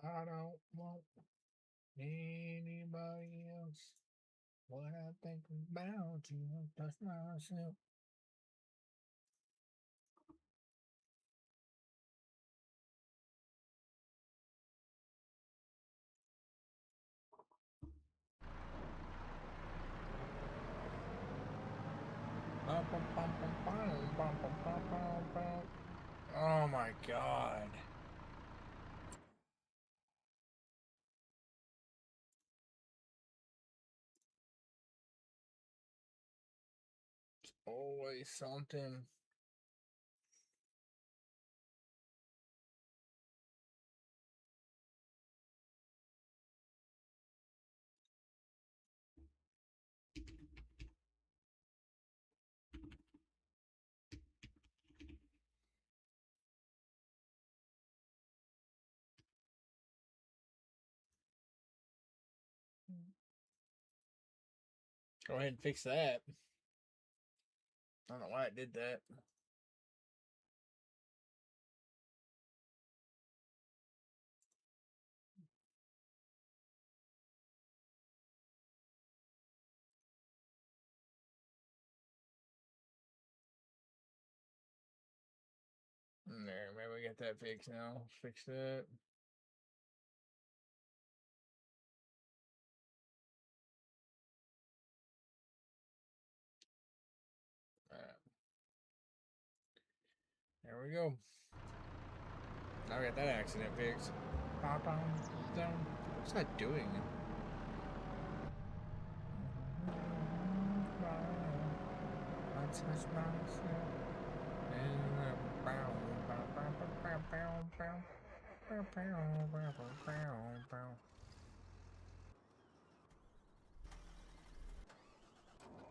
I don't want anybody else. What I think about you, touch myself. Oh my god. It's always something. Go ahead and fix that. I don't know why it did that. There, maybe we got that fixed now. Fix that. Alright. There we go. Now we got that accident fixed. What's that doing? I touch myself.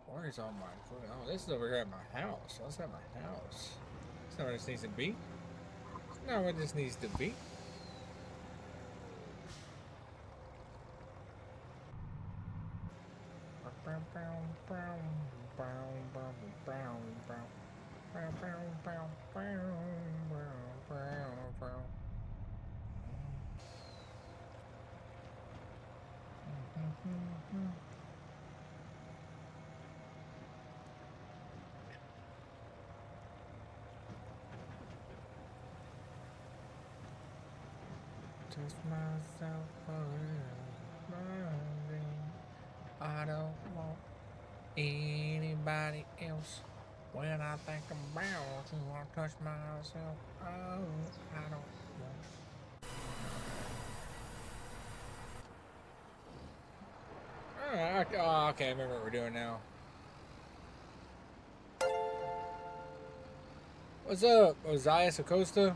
Where's all my food? Oh, this is over here at my house. That's at my house. That's not where this needs to be. That's not where this needs to be. Touch myself for I don't want anybody else. When I think about you, I touch myself. Oh, I don't want. Alright, okay, I remember what we're doing now. What's up, Ozias Acosta?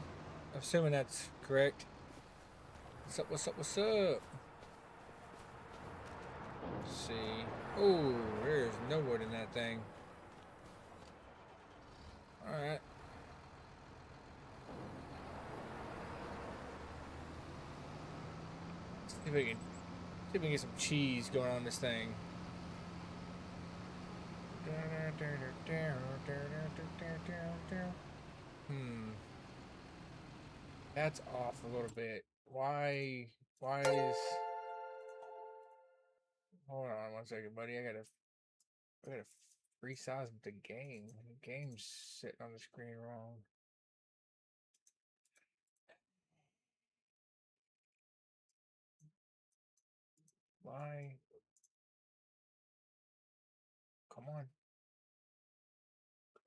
Assuming that's correct. What's up, what's up, what's up? Let's see. Oh, there's no wood in that thing. Alright. See if we can get some cheese going on this thing. That's off a little bit. Why is... Hold on one second, buddy. I gotta resize the game. The game's sitting on the screen wrong. Why? Come on.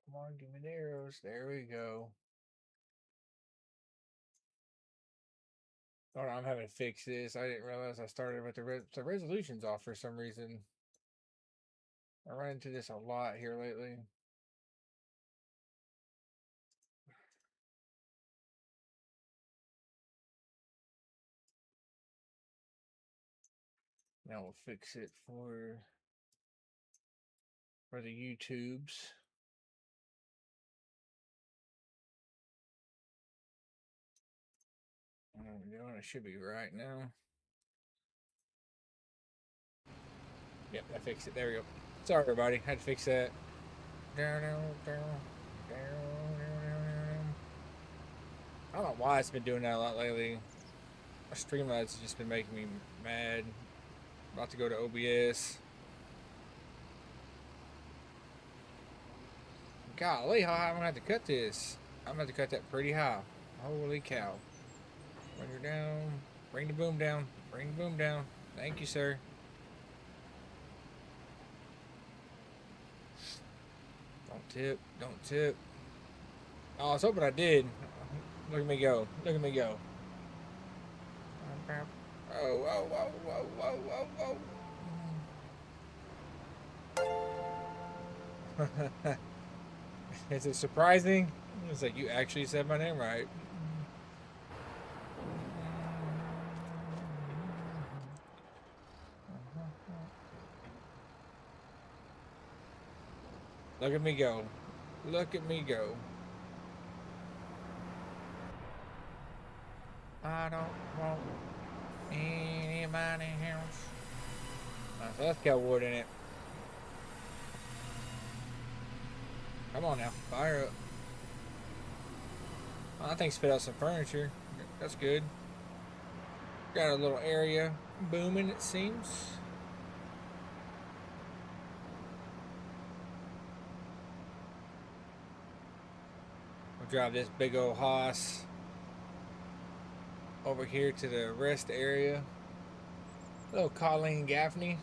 Come on, give me the arrows. There we go. Hold on, I'm having to fix this. I didn't realize I started with the resolution's off for some reason. I run into this a lot here lately. Now we'll fix it for the YouTubes. It should be right now. Yep, I fixed it. There we go. Sorry, everybody. Had to fix that. I don't know why it's been doing that a lot lately. Streamlabs has just been making me mad. About to go to OBS. Golly, how high am I going to have to cut this? I'm going to have to cut that pretty high. Holy cow. Bring her down. Bring the boom down. Bring the boom down. Thank you, sir. Don't tip. Don't tip. Oh, I was hoping I did. Look at me go. Look at me go. Oh, whoa, whoa, whoa, whoa, whoa, whoa. Is it surprising? It's like you actually said my name right. Look at me go. Look at me go. I don't want anybody else. So that's got wood in it. Come on now, fire up. Oh, that thing spit out some furniture. That's good. Got a little area booming, it seems. We'll drive this big old hoss over here to the rest area. Hello, Colleen Gaffney.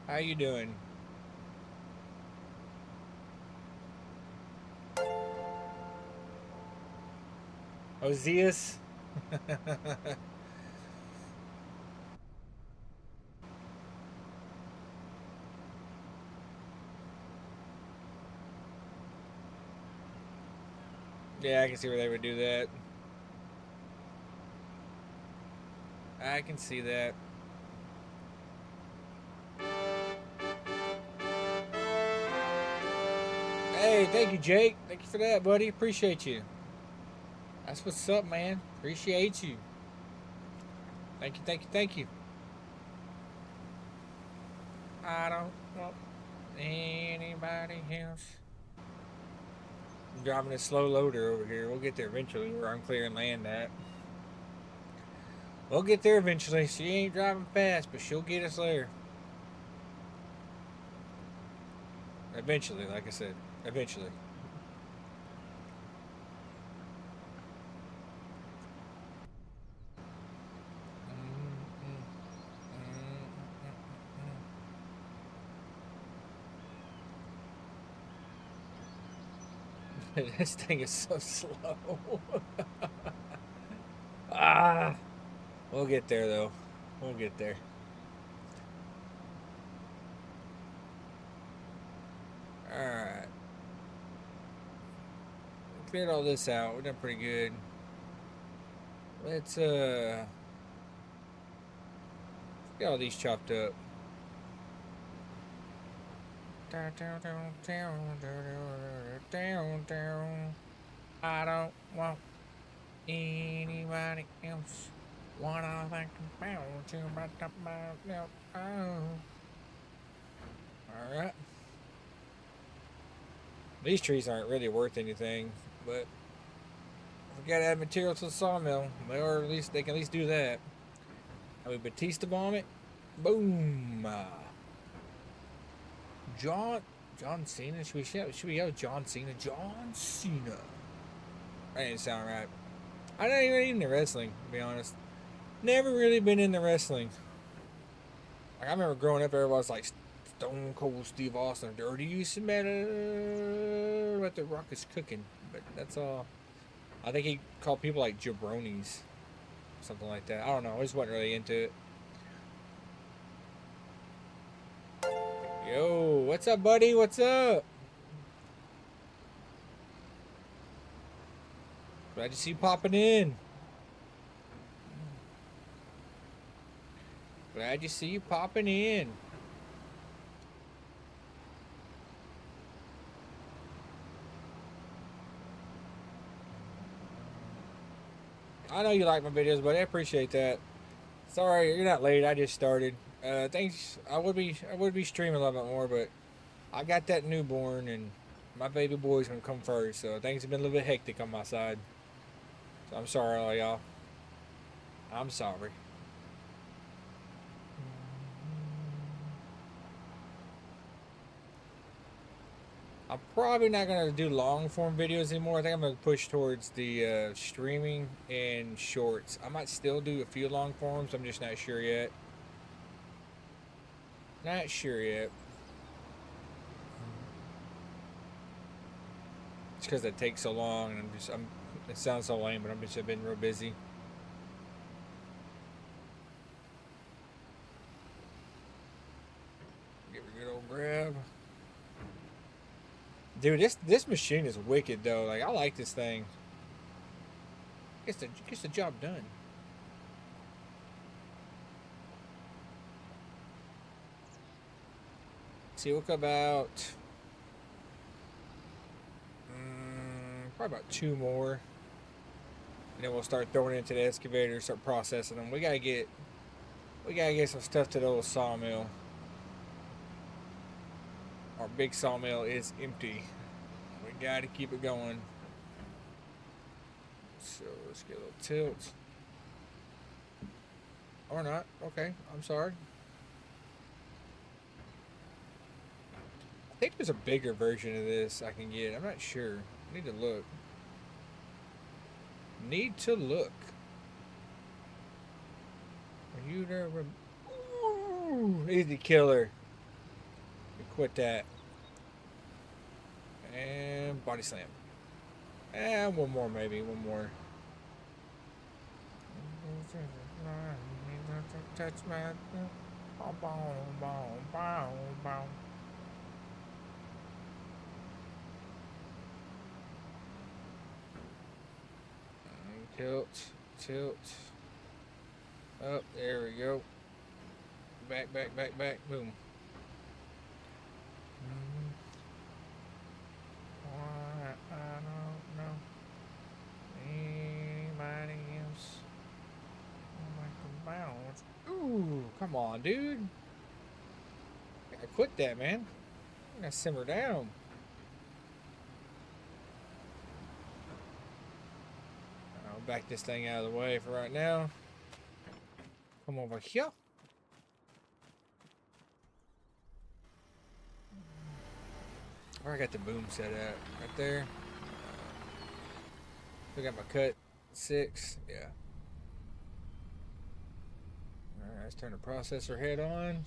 How you doing? Ozias? Yeah, I can see where they would do that. I can see that. Hey, thank you, Jake. Thank you for that, buddy. Appreciate you. That's what's up, man. Appreciate you. Thank you, thank you, thank you. I don't want anybody else. I'm driving a slow loader over here. We'll get there eventually where I'm clearing land at. We'll get there eventually. She ain't driving fast, but she'll get us there. Eventually, like I said. Eventually. This thing is so slow. We'll get there though. We'll get there. Alright. Cleared all this out. We're done pretty good. Let's get all these chopped up. I don't want anybody else. What I think about you, Alright. These trees aren't really worth anything, but we gotta add material to the sawmill. Or at least they can at least do that. I mean, Batista bomb it. Boom. John Cena. Should we have John Cena? John Cena. That didn't sound right. I'm not even into wrestling, to be honest. Never really been into wrestling. Like I remember growing up, everybody was like Stone Cold Steve Austin. Dirty you smell what the Rock is cooking. But that's all. I think he called people like jabronis. Something like that. I don't know. I just wasn't really into it. Yo, what's up, buddy? What's up? Glad to see you popping in. Glad to see you popping in. I know you like my videos, but I appreciate that. Sorry, you're not late. I just started. Thanks. I would be streaming a little bit more, but I got that newborn and my baby boy's gonna come first. So things have been a little bit hectic on my side. So I'm sorry, all y'all. I'm sorry. I'm probably not gonna do long form videos anymore. I think I'm gonna push towards the streaming and shorts. I might still do a few long forms. I'm just not sure yet. Not sure yet. It's because it takes so long, and I'm. It sounds so lame, but I've been real busy. Give a good old grab. Dude, this machine is wicked though. Like I like this thing. Gets the job done. See, look about probably about two more, and then we'll start throwing it into the excavator, start processing them. We gotta get some stuff to the old sawmill. Our big sawmill is empty. We gotta keep it going. So let's get a little tilt. Or not. Okay, I'm sorry. I think there's a bigger version of this I can get. I'm not sure. Need to look. Need to look. Are you there? Ooh, easy killer. We quit that. And body slam. And one more, maybe. One more. Touch my. Tilt, tilt. Up, there we go. Back, back, back, back. Boom. I don't know anybody else. Ooh, come on, dude. I quit that, man. I gotta simmer down. I'll back this thing out of the way for right now. Come over here. Where I got the boom set at? Right there. I got my cut 6. Yeah. Alright, let's turn the processor head on.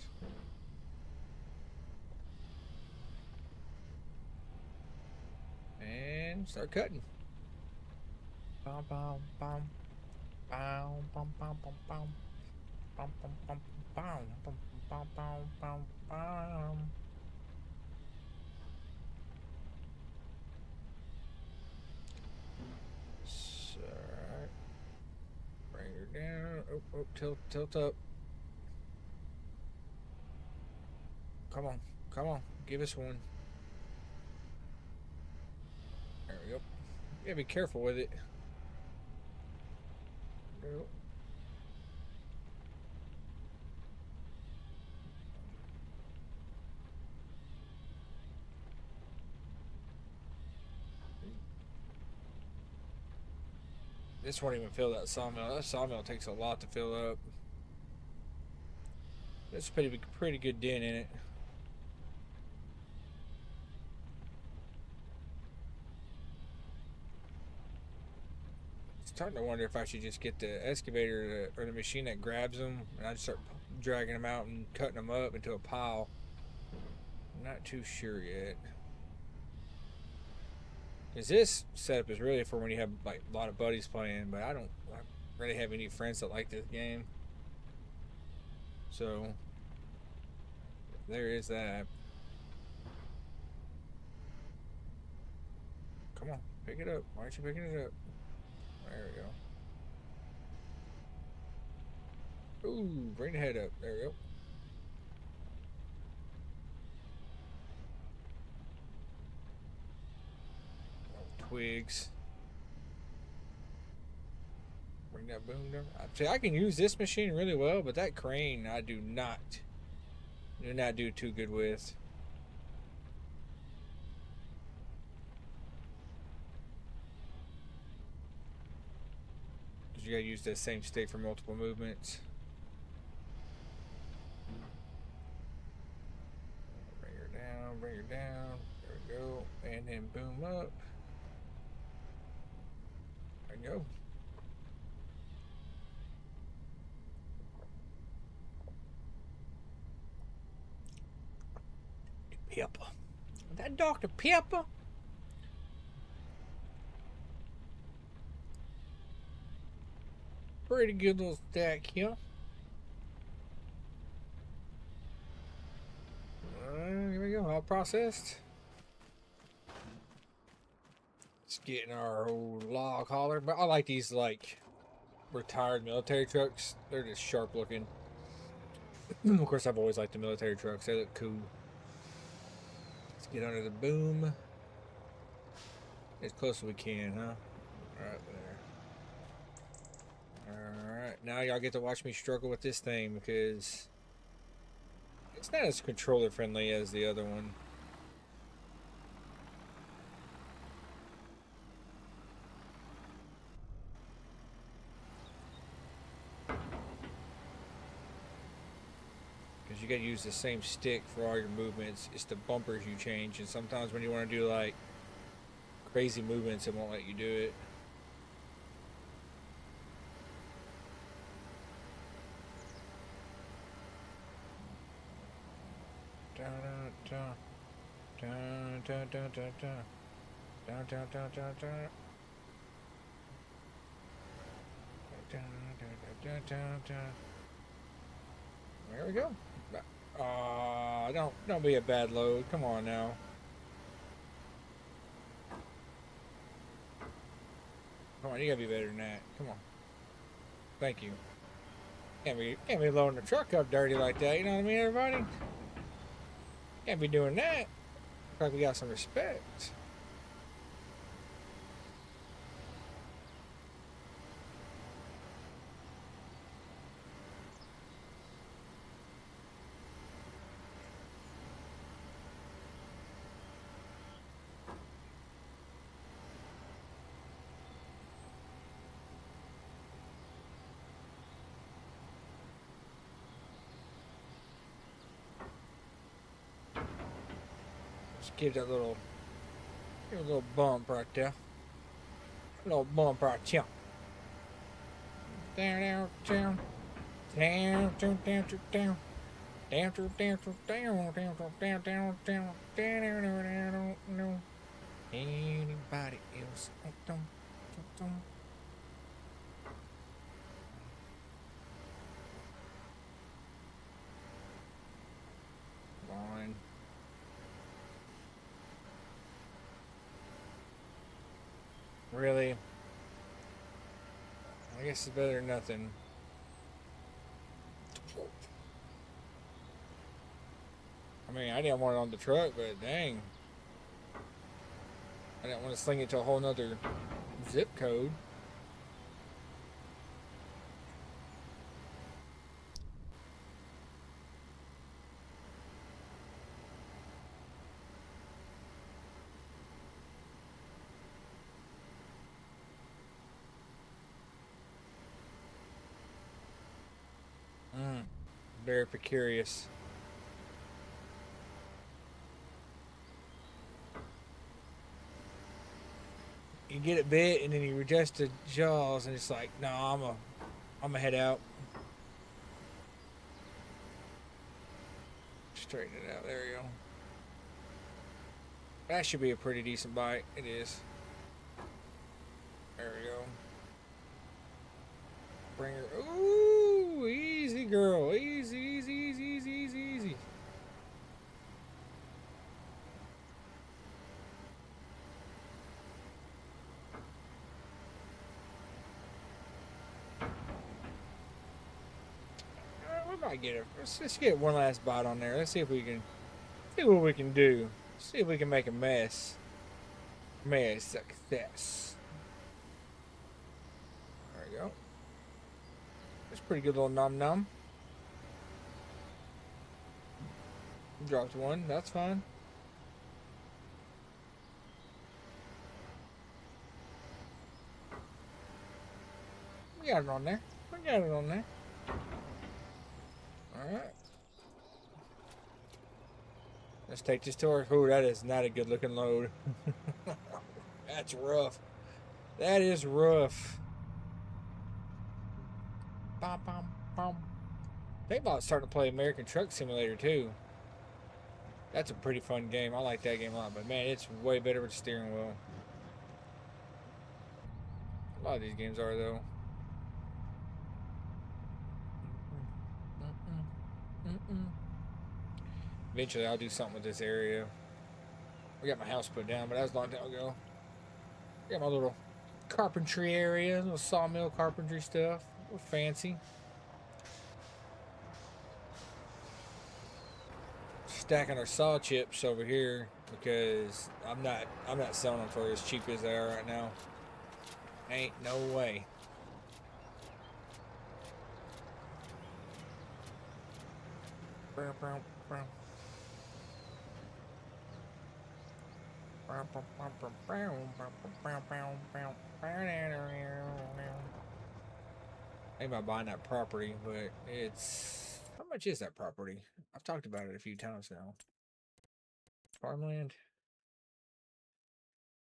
And start cutting. Bum, bum, bum. Bum, bum, bum, bum, bum. Bum, bum, bum, bum, bum, bum, bum, bum, bum. Alright. Bring her down. Oh, tilt up. Come on, come on. Give us one. There we go. You gotta be careful with it. Nope. This won't even fill that sawmill. That sawmill takes a lot to fill up. There's a pretty good dent in it. Starting to wonder if I should just get the excavator or the machine that grabs them, and I just start dragging them out and cutting them up into a pile. I'm not too sure yet. Because this setup is really for when you have like a lot of buddies playing, but I don't really have any friends that like this game. So there is that. Come on, pick it up. Why aren't you picking it up? There we go. Ooh, bring the head up. There we go. Oh, twigs. Bring that boom down. See, I can use this machine really well, but that crane I do not do too good with. you gotta use the same stick for multiple movements. Bring her down, bring her down. There we go. And then boom up. There we go. Pepper. That Dr. Pepper? Pretty good little stack here. Here we go, all processed. Just getting our old log hauler. But I like these like retired military trucks. They're just sharp looking. Of course, I've always liked the military trucks. They look cool. Let's get under the boom. As close as we can, huh? Right there. Alright, now y'all get to watch me struggle with this thing because it's not as controller friendly as the other one. Because you gotta use the same stick for all your movements. It's the bumpers you change, and sometimes when you want to do like crazy movements, it won't let you do it. There we go. Don't be a bad load. Come on now. Come on, you gotta be better than that. Come on. Thank you. Can't be loading the truck up dirty like that. You know what I mean, everybody? Can't be doing that. Looks like we got some respect. Give that little, give a little bump right there. A little bump right there. Down, down, down, down, down, down, down, down, down, down, down, down, down, down, down, down. Anybody else? Fine. Really? I guess it's better than nothing. I mean, I didn't want it on the truck, but dang. I didn't want to sling it to a whole nother zip code. Very precarious. You get it bit and then you adjust the jaws and it's like, no, I'm gonna head out. Straighten it out. There you go. That should be a pretty decent bite. It is. There we go. Bring her. Ooh, easy girl. Easy, easy, easy, easy, easy, easy. We might get it. Let's get one last bite on there. Let's see if we can see what we can do. See if we can make a mess. Mess success. There we go. That's pretty good little nom nom. Dropped one. That's fine. got it on there. We got it on there. Alright. Let's take this to her. Ooh, that is not a good looking load. That's rough. That is rough. Bum, bum, bum. Paintball's starting to play American Truck Simulator too. That's a pretty fun game. I like that game a lot, but man, it's way better with the steering wheel. A lot of these games are though. Eventually, I'll do something with this area. We got my house put down, but that was a long time ago. Got my little carpentry area, little sawmill carpentry stuff. We're fancy. Stacking our saw chips over here because I'm not selling them for as cheap as they are right now. Ain't no way. Think about buying that property, but it's how much is that property? I've talked about it a few times now. Farmland.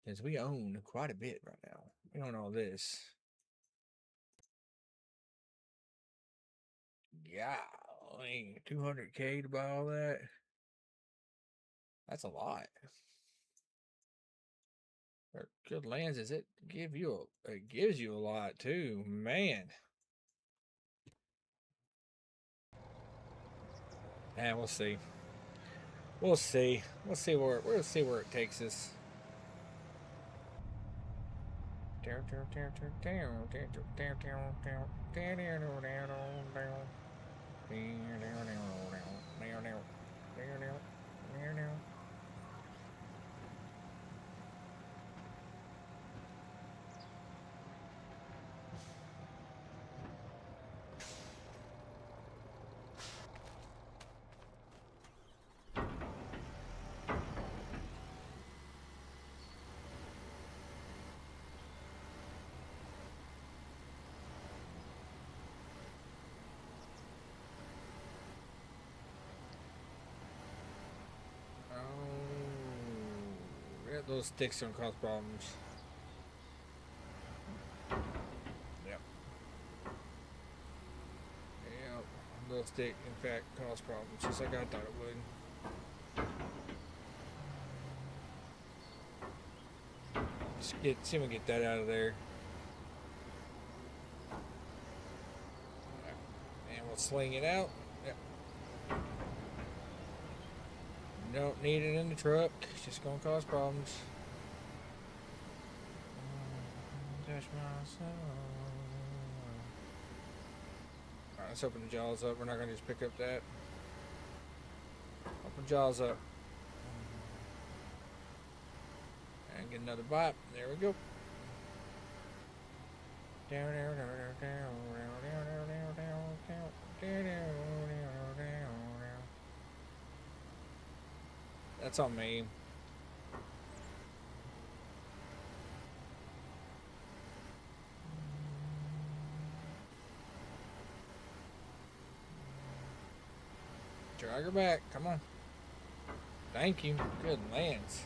Because we own quite a bit right now. We own all this. Yeah, 200K to buy all that. That's a lot. For good lands, it gives you a lot too, man. And we'll see. We'll see. We'll see where it takes us. Those sticks don't cause problems. Yep. Yep. Those stick, in fact, cause problems, just like I thought it would. Just see if we can get that out of there. And we'll sling it out. Yep. Don't need it in the truck. It's just gonna cause problems. Alright, let's open the jaws up. We're not gonna just pick up that. Open jaws up. And get another bite. There we go. That's on me. Drag her back. Come on. Thank you. Good lands.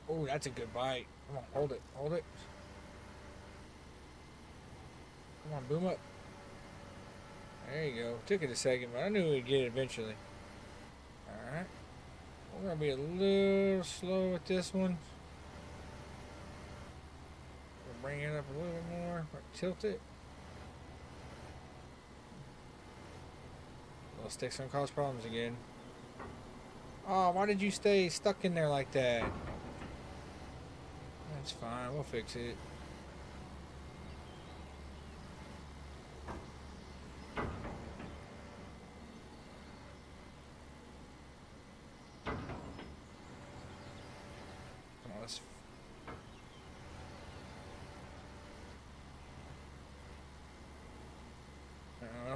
Oh, that's a good bite. Come on, hold it, hold it. Come on, boom up. There you go. Took it a second, but I knew we'd get it eventually. Alright. We're going to be a little slow with this one. We'll bring it up a little bit more. Tilt it. Little sticks gonna cause problems again. Oh, why did you stay stuck in there like that? That's fine. We'll fix it.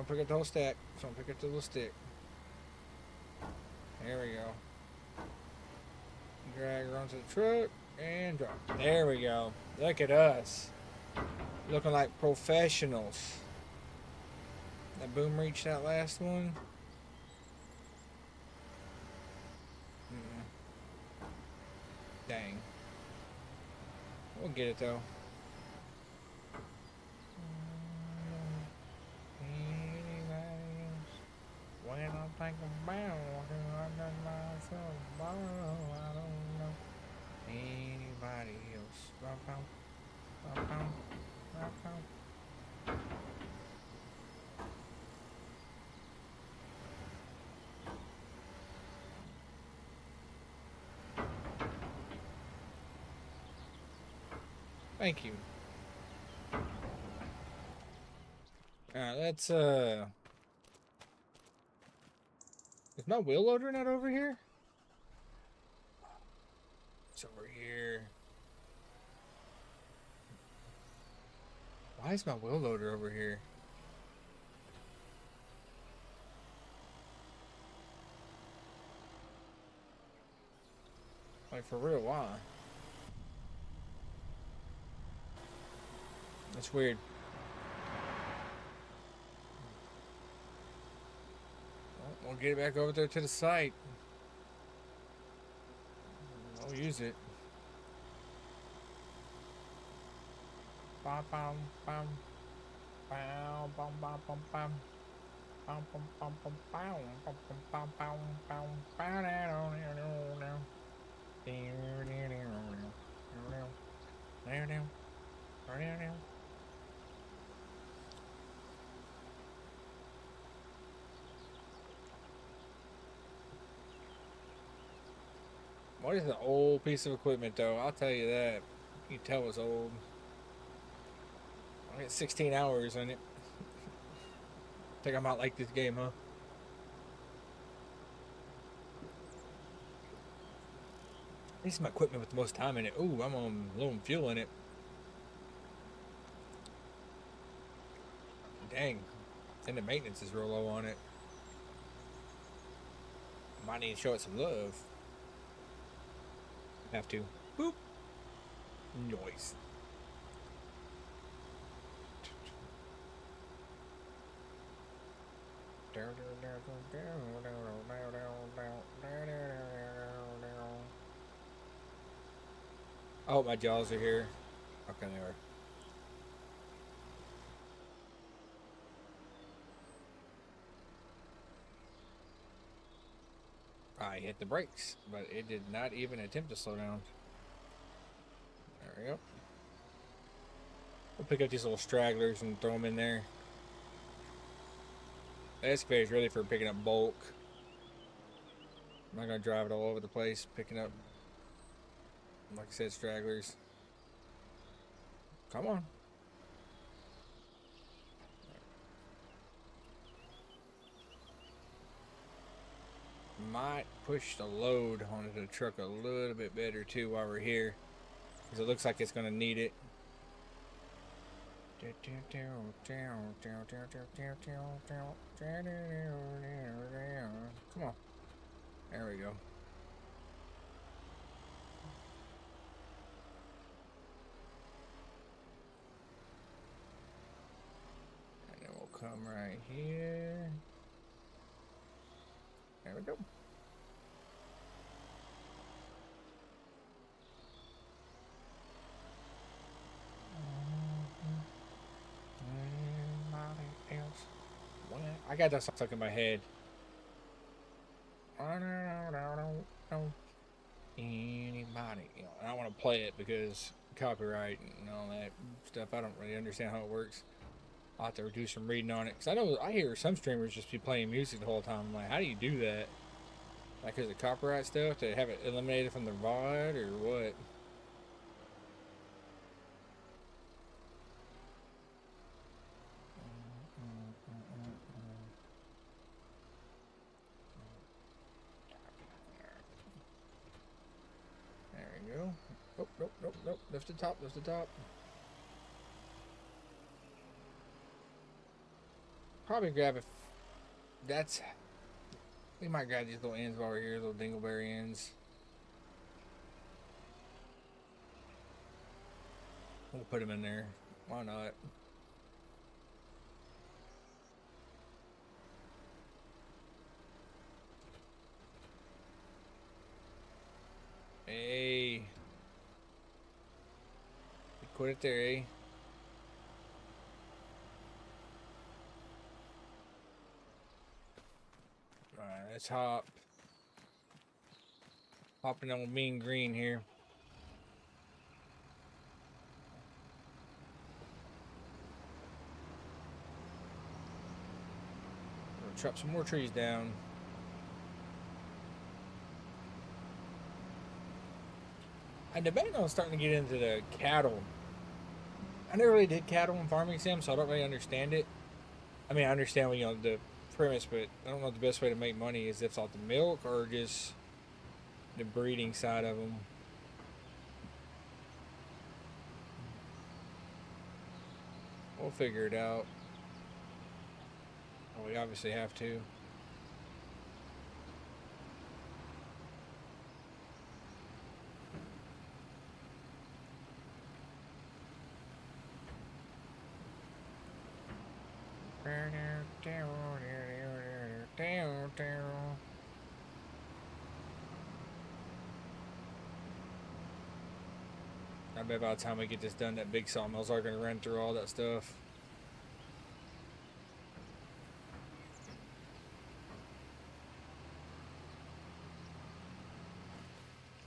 Don't pick up the whole stack. Don't pick up the little stick. There we go. Drag her onto the truck and drop. There we go. Look at us. Looking like professionals. That boom reached that last one. Dang. We'll get it though. When I think about walking, I done myself. I don't know anybody else. Thank you. Alright, let's is my wheel loader not over here? It's over here. Why is my wheel loader over here? Like, for real, why? That's weird. Well, we'll get it back over there to the site. I'll use it. Bam, bam, bam. Bam, bam, bam, bam, bam. Bam, bam, bam, bam, bam. Bam, bam, bam, bam, bam. What is an old piece of equipment, though? I'll tell you that. You can tell it's old. I got 16 hours on it. Think I might like this game, huh? This is my equipment with the most time in it. Ooh, I'm on low on fuel in it. Dang. And the maintenance is real low on it. Might need to show it some love. Have to. Boop. Noise. Oh, my jaws are here. Okay, they are. I hit the brakes, but it did not even attempt to slow down. There we go. We'll pick up these little stragglers and throw them in there. The excavator is really for picking up bulk. I'm not going to drive it all over the place, picking up, like I said, stragglers. Come on. Might push the load onto the truck a little bit better too while we're here, because it looks like it's going to need it. Come on. There we go. And then we'll come right here. There we go. I got that stuck in my head. Anybody, you know, and I want to play it because copyright and all that stuff. I don't really understand how it works. I'll have to do some reading on it, because I know I hear some streamers just be playing music the whole time. I'm like, how do you do that? Like, is it copyright stuff to have it eliminated from the VOD or what? There we go. Oh, nope, nope, nope. Lift the top, lift the top. Probably grab it. That's. We might grab these little ends while we're here, little dingleberry ends. We'll put them in there. Why not? Hey. We quit it there, eh? Alright, let's hop. Hopping on mean green here. We'll chop some more trees down. I'm debating on starting to get into the cattle. I never really did cattle and farming sim, so I don't really understand it. I mean, I understand the premise, but I don't know the best way to make money is if off the milk or just the breeding side of them. We'll figure it out. Well, we obviously have to. I bet by the time we get this done, that big sawmill's are going to run through all that stuff.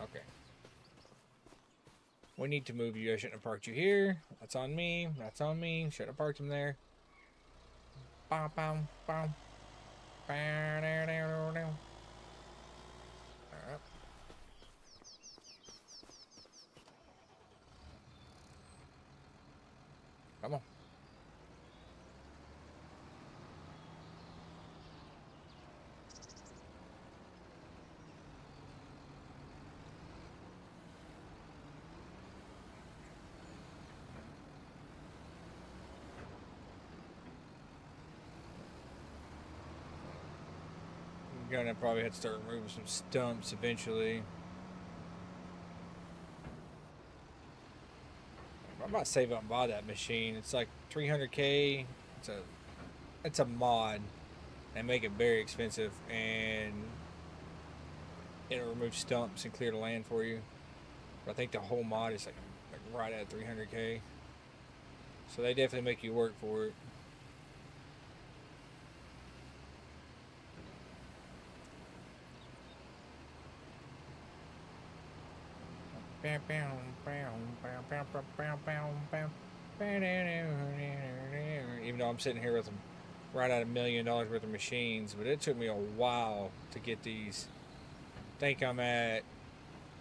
Okay. We need to move you. I shouldn't have parked you here. That's on me. That's on me. Shouldn't have parked him there. Bow, bow, bow. Alright. Come on. I'm gonna probably have to start removing some stumps eventually. I might save up and buy that machine. It's like 300K. It's a mod. They make it very expensive, and it'll remove stumps and clear the land for you. But I think the whole mod is like right at 300K. So they definitely make you work for it. Even though I'm sitting here with them right at $1 million worth of machines, but it took me a while to get these. I think I'm at.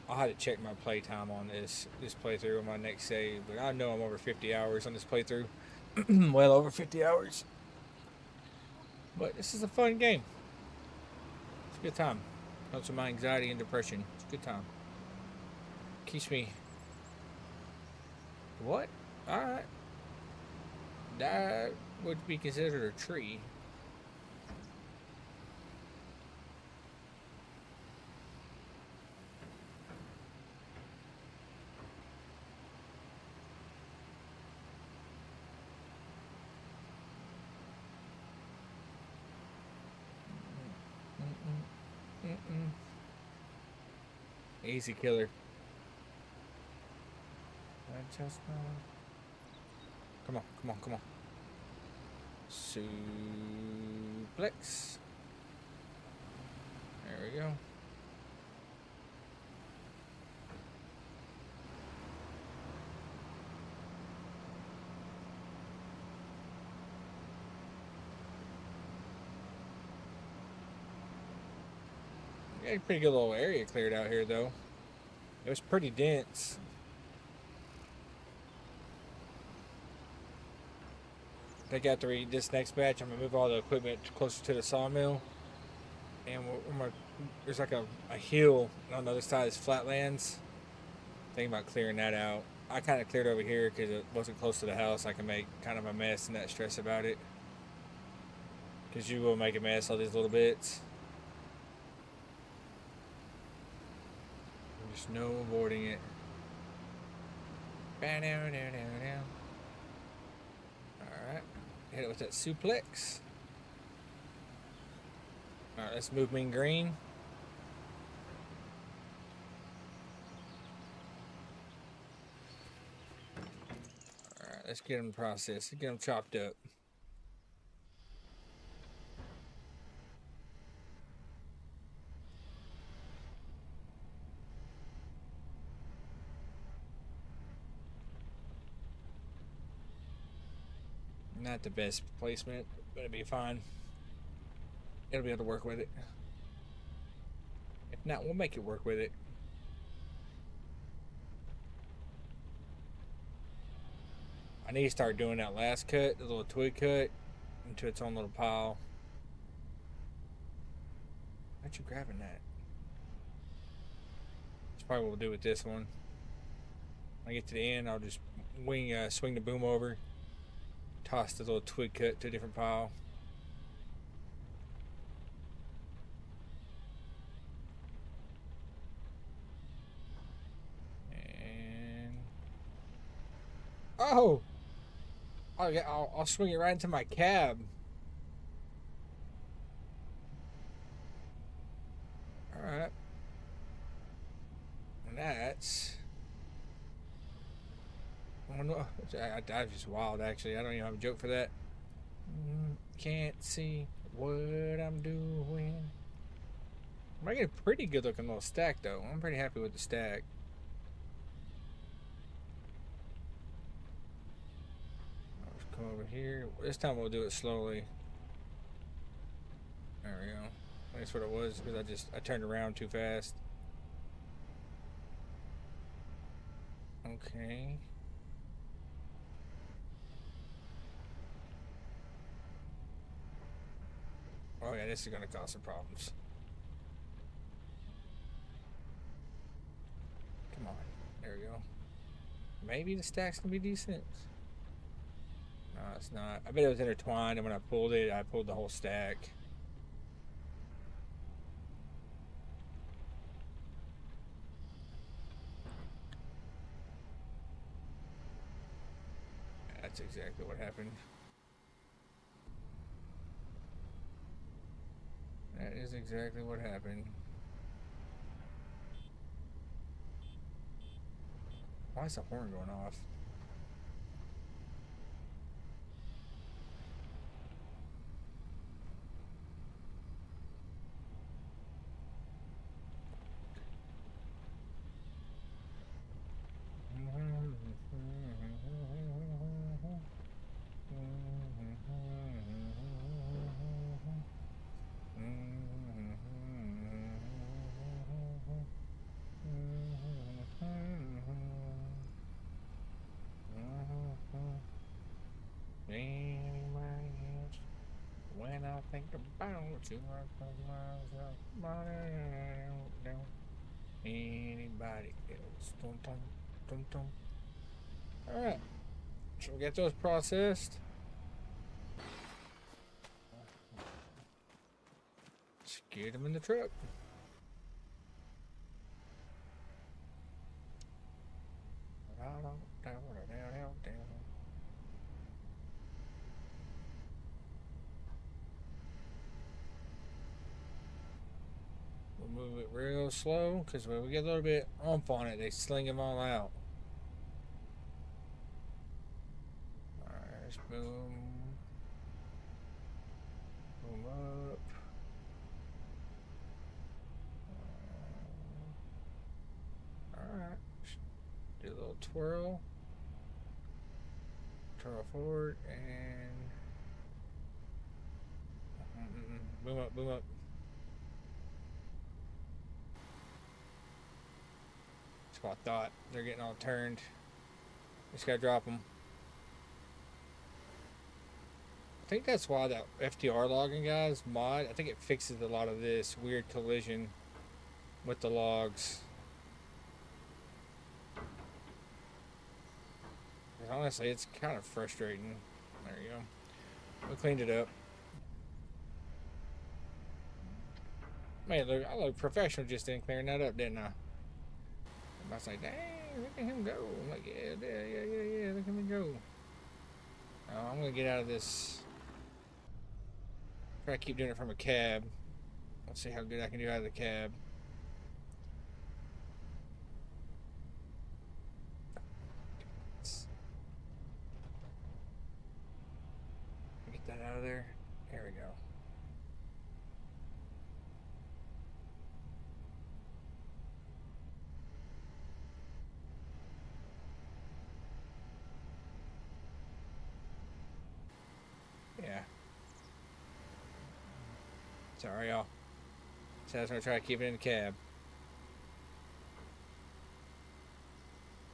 I'll have to check my playtime on this playthrough on my next save, but I know I'm over 50 hours on this playthrough. Well over 50 hours. But this is a fun game. It's a good time. Helps with my anxiety and depression. It's a good time. Keeps me. What? Alright. That would be considered a tree. Easy killer. Come on, come on, come on. Suplex. There we go. We got a pretty good little area cleared out here, though. It was pretty dense. I think after this next batch, I'm gonna move all the equipment closer to the sawmill, and there's like a hill on the other side is flatlands. Thinking about clearing that out. I kind of cleared over here because it wasn't close to the house. I can make kind of a mess and not stress about it. Because you will make a mess of these little bits. There's no avoiding it. Alright. Hit it with that suplex. Alright, let's move mean green. Alright, let's get them processed. Get them chopped up. Not the best placement, but it'll be fine. It'll be able to work with it. If not, we'll make it work with it. I need to start doing that last cut, the little twig cut, into its own little pile. Aren't you grabbing that? That's probably what we'll do with this one. When I get to the end, I'll just swing the boom over, toss the little twig cut to a different pile. And oh yeah, I'll swing it right into my cab. All right, and that's. Oh no, that's just wild. Actually, I don't even have a joke for that. Can't see what I'm doing. I'm making a pretty good looking little stack though. I'm pretty happy with the stack. Let's come over here. This time we'll do it slowly. There we go. That's what it was because I turned around too fast. Okay. Oh yeah, this is gonna cause some problems. Come on, there we go. Maybe the stack's gonna be decent. No, it's not. I bet it was intertwined, and when I pulled the whole stack. That's exactly what happened. That is exactly what happened. Why is the horn going off? When I think about you, I put myself down. Anybody else? Dum, dum, dum, dum. All right, should we get those processed? Let's get them in the truck. We'll move it real slow because when we get a little bit oomph on it, they sling them all out. Alright, boom. Boom up. Alright. Do a little twirl. Twirl forward and boom up, boom up. That's what I thought. They're getting all turned. Just gotta drop them. I think that's why that FTR logging guys mod, I think it fixes a lot of this weird collision with the logs. Honestly, it's kind of frustrating. There you go. We cleaned it up. Man, look, I look professional just in clearing that up, didn't I? I was like, dang, look at him go. I'm like, yeah, look at me go. Oh, I'm gonna get out of this. Try to keep doing it from a cab. Let's see how good I can do out of the cab. Get that out of there. There we go. Yeah. Sorry, y'all. So I was gonna try to keep it in the cab.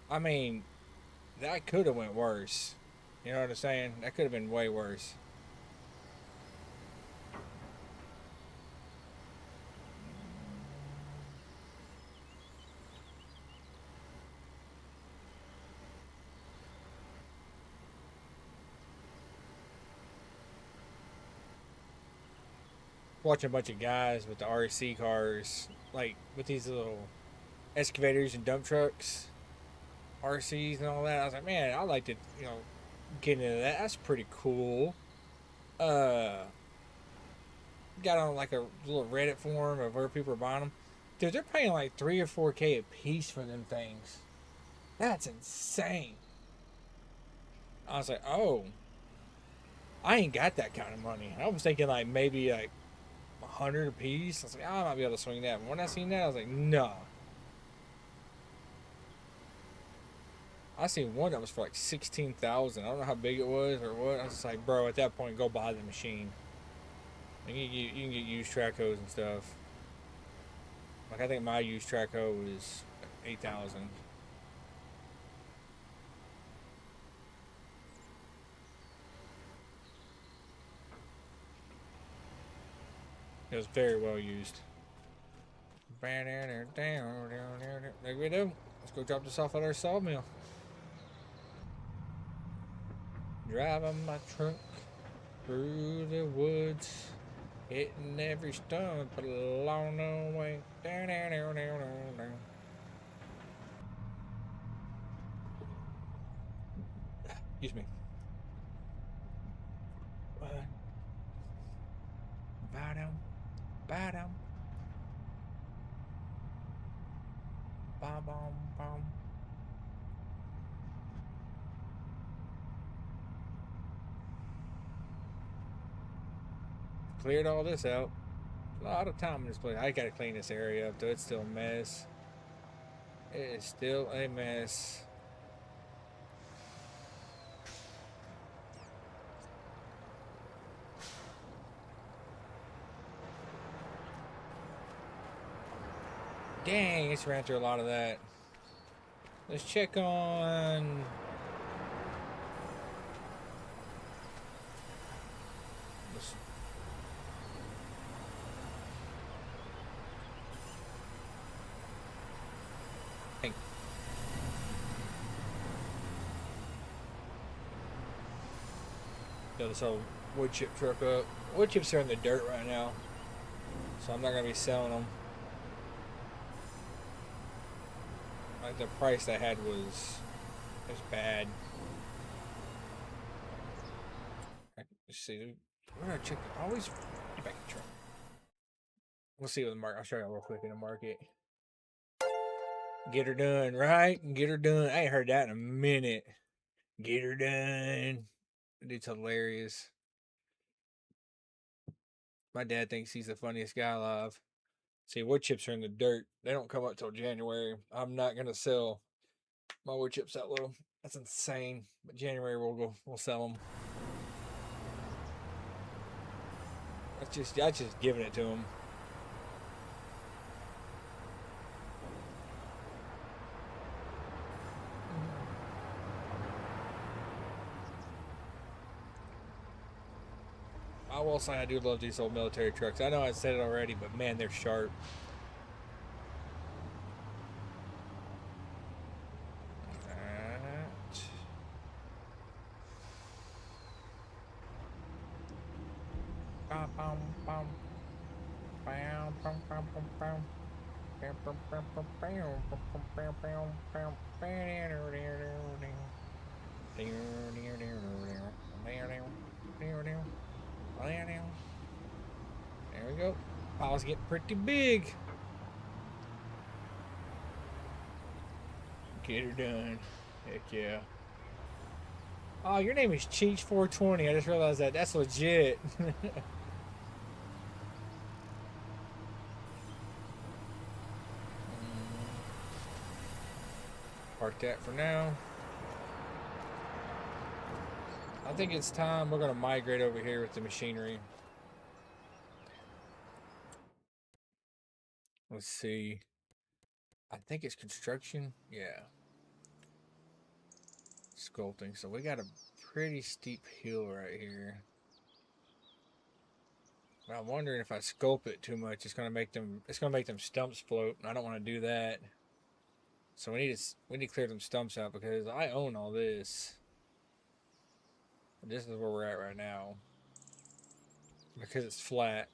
I mean, that could have went worse. You know what I'm saying? That could have been way worse. Watching a bunch of guys with the RC cars, like with these little excavators and dump trucks, RCs and all that. I was like, man, I like to, get into that. That's pretty cool. Uh, got on like a little Reddit forum of where people are buying them. Dude, they're paying like 3 or 4K a piece for them things. That's insane. I was like, oh, I ain't got that kind of money. I was thinking like maybe like 100 a piece. I was like, oh, I might be able to swing that. But when I seen that, I was like, no. I seen one that was for like 16,000. I don't know how big it was or what. I was just like, bro, at that point, go buy the machine. Like, you can get used track hose and stuff. Like I think my used track hoe was 8,000. It was very well used. There we go. Let's go drop this off at our sawmill. Driving my truck through the woods, hitting every stump along the way. Excuse me. Ba-dum, ba-dum, ba-bum, bum. Cleared all this out. A lot of time in this place. I gotta clean this area up though. It's still a mess. It is still a mess. Dang, it's ran through a lot of that. Let's check on. Let's... Fill this whole wood chip truck up. Wood chips are in the dirt right now, so I'm not gonna be selling them. Like the price I had was bad. Let's see. We're gonna check. Always get back in the truck. We'll see what the market. I'll show you real quick in the market. Get her done, right? Get her done. I ain't heard that in a minute. Get her done. It's hilarious. My dad thinks he's the funniest guy alive. See, wood chips are in the dirt. They don't come up till January. I'm not gonna sell my wood chips that low. That's insane. But January we'll sell them. I just giving it to them. I will say I do love these old military trucks. I know I said it already, but man, they're sharp. There we go. Pile's getting pretty big. Get her done. Heck yeah. Oh, your name is Cheech420. I just realized that. That's legit. Park that for now. I think it's time we're going to migrate over here with the machinery. Let's see. I think it's construction. Yeah. Sculpting. So we got a pretty steep hill right here. I'm wondering if I sculpt it too much, it's gonna make them stumps float, and I don't want to do that. So we need to clear them stumps out because I own all this. This is where we're at right now because it's flat,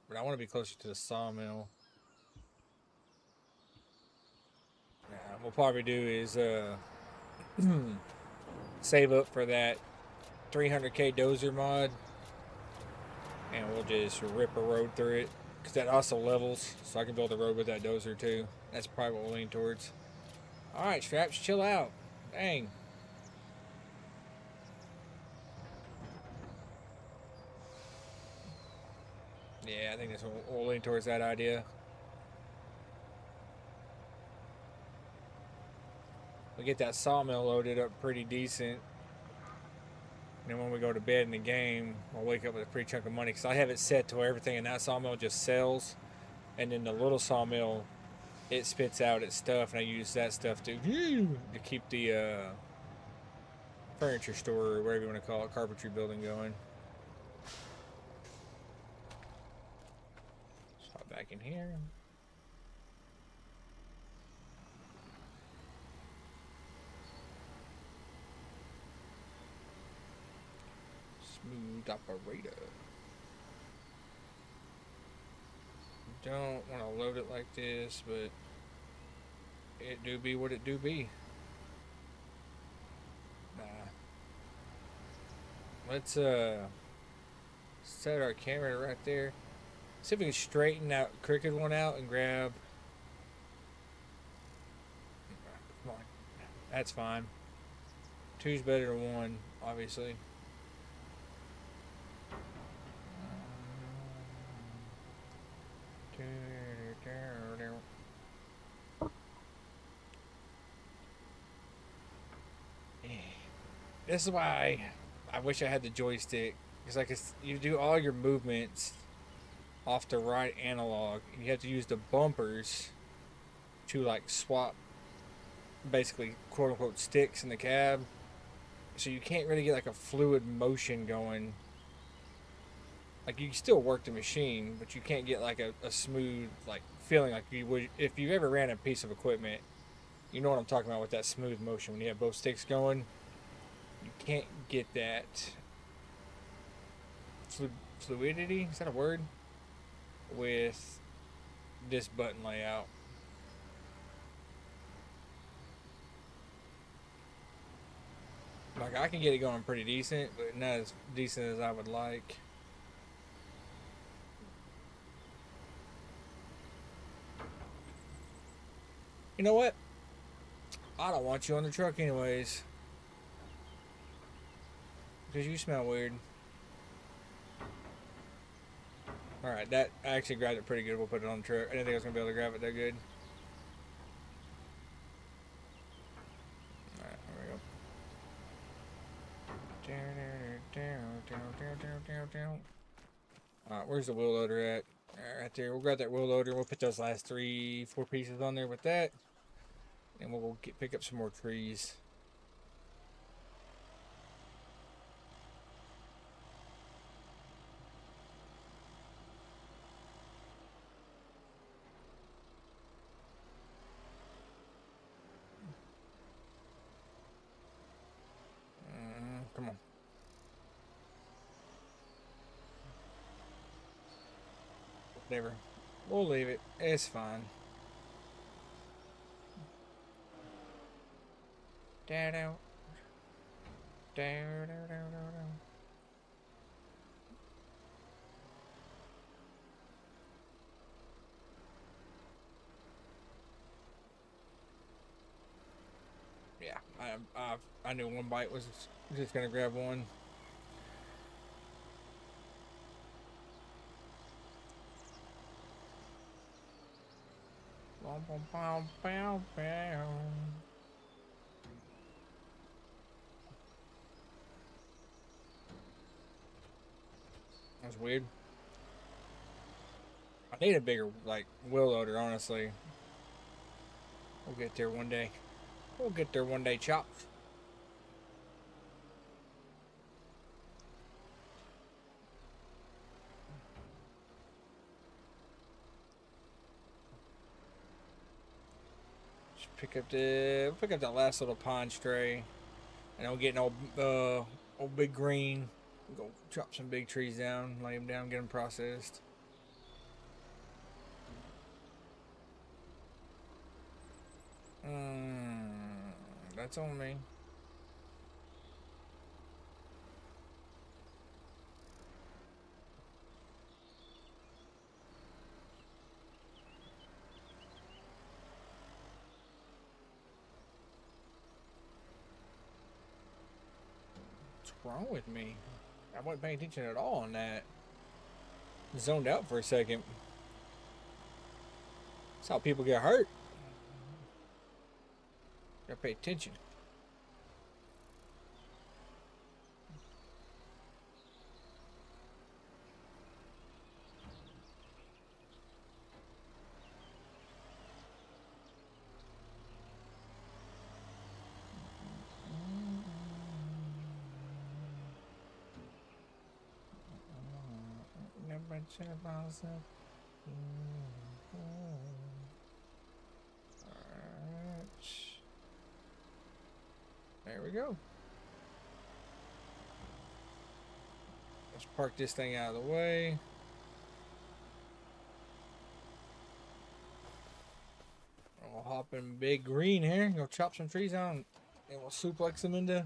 but I want to be closer to the sawmill. Yeah, what we'll probably do is save up for that 300k dozer mod, and we'll just rip a road through it because that also levels, so I can build a road with that dozer too. That's probably what we'll lean towards. All right, Straps, chill out. Dang. Yeah, I think that's what we'll lean towards that idea. We get that sawmill loaded up pretty decent. And then when we go to bed in the game, I'll wake up with a pretty chunk of money because I have it set to where everything in that sawmill just sells. And then the little sawmill, it spits out its stuff, and I use that stuff to keep the furniture store, or whatever you want to call it, carpentry building going. Let's hop back in here. Smooth operator. Don't want to load it like this, but it do be what it do be. Nah. Let's set our camera right there. See if we can straighten that crooked one out and grab. Come on. That's fine. Two's better than one, obviously. This is why I wish I had the joystick, because you do all your movements off the right analog, and you have to use the bumpers to like swap basically quote unquote sticks in the cab, so you can't really get like a fluid motion going. Like you can still work the machine, but you can't get like a smooth like feeling like you would if you ever ran a piece of equipment. You know what I'm talking about with that smooth motion when you have both sticks going. You can't get that fluidity, is that a word, with this button layout. Like I can get it going pretty decent, but not as decent as I would like. You know what? I don't want you on the truck anyways, because you smell weird. Alright, that I actually grabbed it pretty good. We'll put it on the truck. I didn't think I was going to be able to grab it that good. Alright, there we go. Alright, where's the wheel loader at? Right there. We'll grab that wheel loader. We'll put those last 3-4 pieces on there with that. And we'll go pick up some more trees. Come on. Whatever. We'll leave it. It's fine. Down, down, down, down, down. Yeah, I knew one bite was just gonna grab one. That's weird. I need a bigger like wheel loader, honestly. We'll get there one day. We'll get there one day, Chop. Just pick up that last little pine stray, and I'll get an old big green. Go chop some big trees down, lay them down, get them processed. That's on me. What's wrong with me? I wasn't paying attention at all on that. Zoned out for a second. That's how people get hurt. Gotta pay attention. There we go. Let's park this thing out of the way. We'll hop in big green here. Go chop some trees down, and we'll suplex them into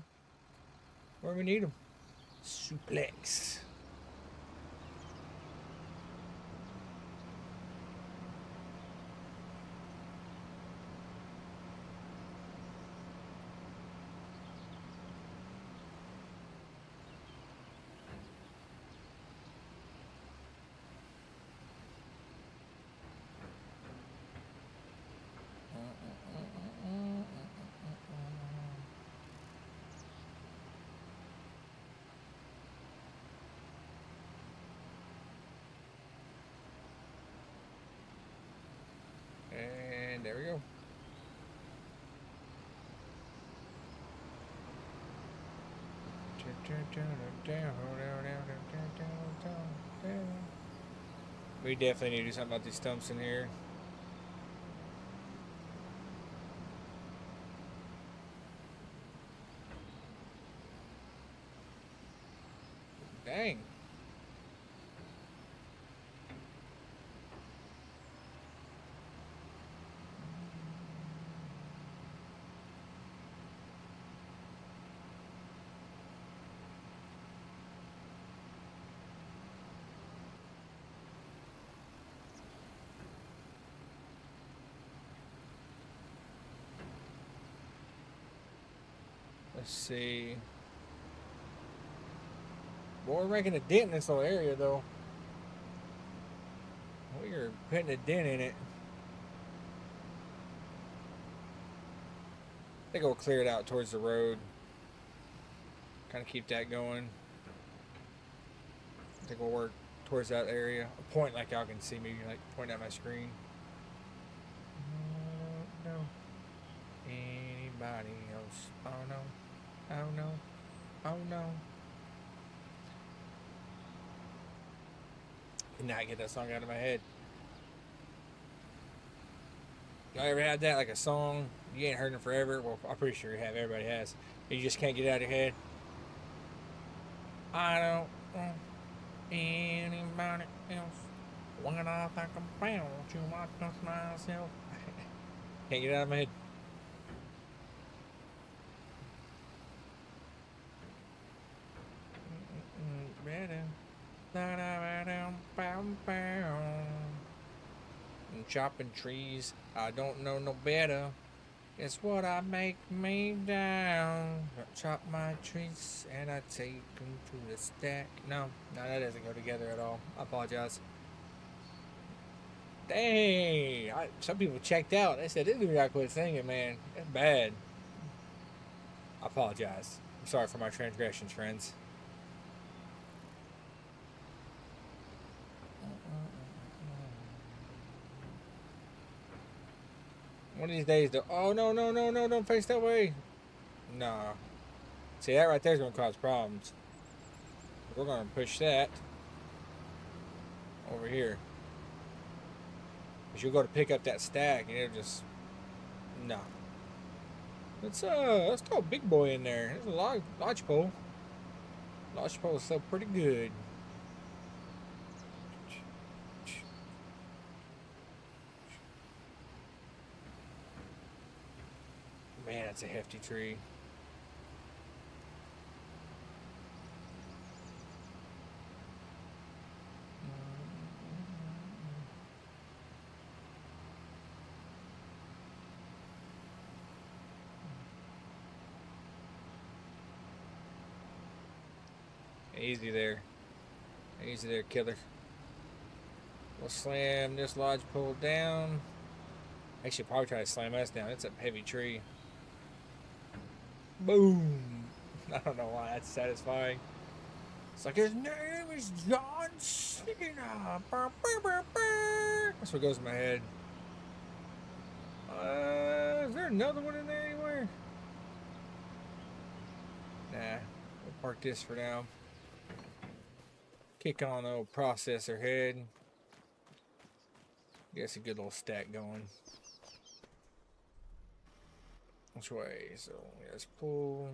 where we need them. Suplex. And there we go. We definitely need to do something about these stumps in here. Dang. Let's see. Boy, we're making a dent in this little area, though. We are putting a dent in it. I think we'll clear it out towards the road. Kind of keep that going. I think we'll work towards that area. A point like y'all can see me, like point at my screen. No. Anybody else? Oh no. Oh no. Oh no. Could not get that song out of my head. Y'all ever had that, like a song you ain't heard in forever? Well, I'm pretty sure you have. Everybody has. You just can't get it out of your head. I don't want anybody else. When I think about you, I touch myself. Can't get it out of my head. Better. Chopping trees, I don't know no better. It's what I make me down. Chop my trees and I take them to the stack. No, that doesn't go together at all. I apologize. Dang, some people checked out. They said, this dude got to quit singing, man. That's bad. I apologize. I'm sorry for my transgressions, friends. One of these days, though. Oh, no, no, no, no, don't face that way. No. See, that right there is going to cause problems. We're going to push that over here. Because you'll go to pick up that stack and it'll just... No. Let's throw a big boy in there. There's a lodgepole. Lodgepole is still pretty good. Man, that's a hefty tree. Easy there. Easy there, killer. We'll slam this lodgepole down. Actually, probably try to slam us down. It's a heavy tree. Boom! I don't know why that's satisfying. It's like, his name is John Cena. That's what goes in my head. Is there another one in there anywhere? Nah, we'll park this for now. Kick on the old processor head. Get a good little stack going. Which way? So let's pull.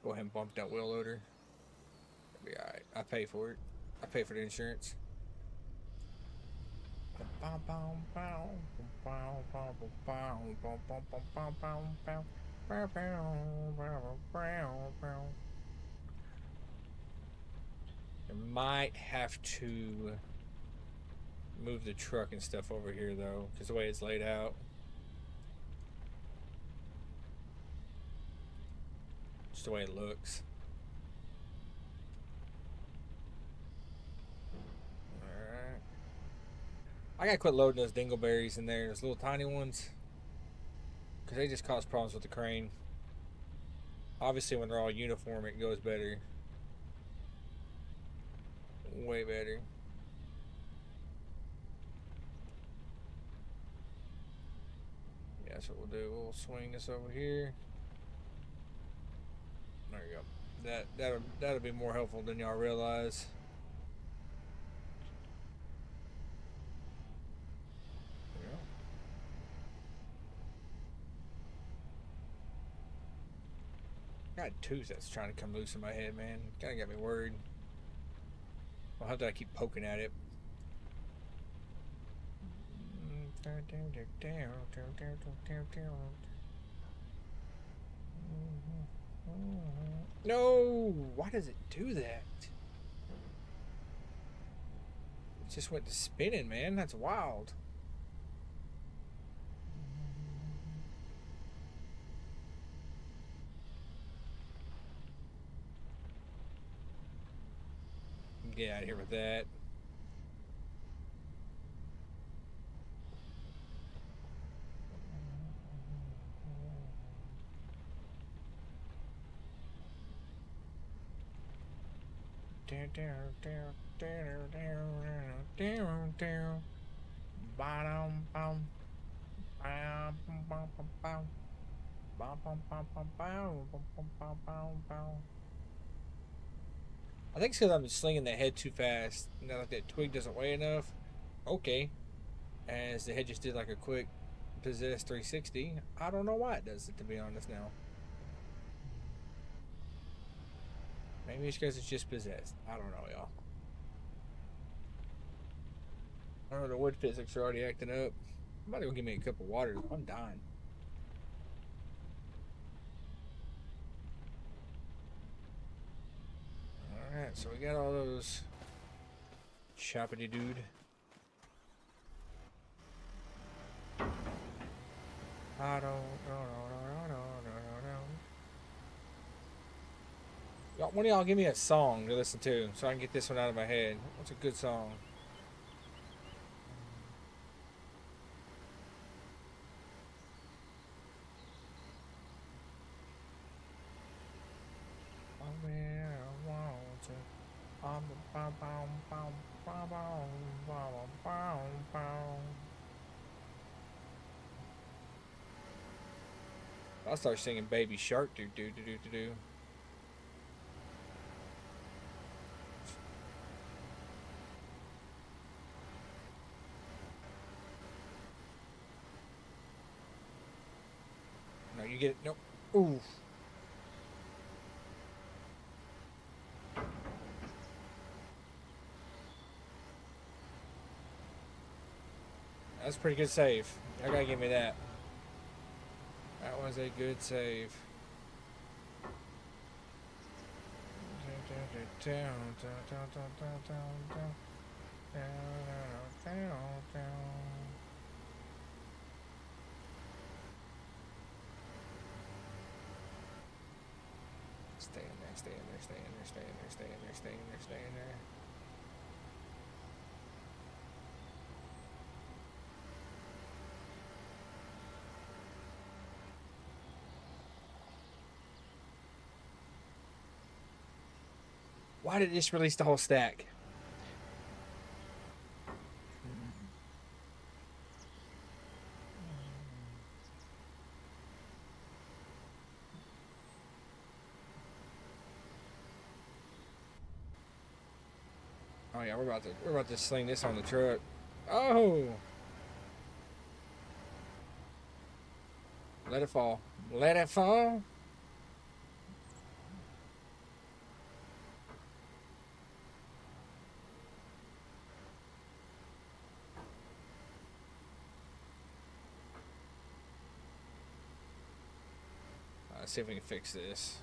Go ahead and bump that wheel loader. It'll be alright. I pay for it. I pay for the insurance. I might have to move the truck and stuff over here though, because the way it's laid out. Just the way it looks. Alright. I gotta quit loading those dingleberries in there, those little tiny ones. Because they just cause problems with the crane. Obviously when they're all uniform it goes better. Way better. Yeah, that's what we'll do. We'll swing this over here. There you go. That'll be more helpful than y'all realize. There you go. Got a tooth that's trying to come loose in my head, man. Kinda got me worried. Well, how do I keep poking at it? No! Why does it do that? It just went to spinning, man. That's wild. Get out of here with that. I think it's because I'm slinging the head too fast. Now like that twig doesn't weigh enough. Okay. As the head just did like a quick possess 360. I don't know why it does it, to be honest now. Maybe it's because it's just possessed. I don't know, y'all. I don't know, the wood physics are already acting up. Somebody go give me a cup of water. I'm dying. Alright, so we got all those choppity dude. I don't Y'all, one of y'all give me a song to listen to so I can get this one out of my head. What's a good song? I'll start singing Baby Shark do do do do do do. No, you get it. Nope. Ooh. That's a pretty good save. I gotta give me that. That was a good save. Stay in there, stay in there, stay in there, stay in there, stay in there, stay in there, stay in there. Why did it just release the whole stack? Oh yeah, we're about to sling this on the truck. Oh, let it fall. Let it fall. Let's see if we can fix this.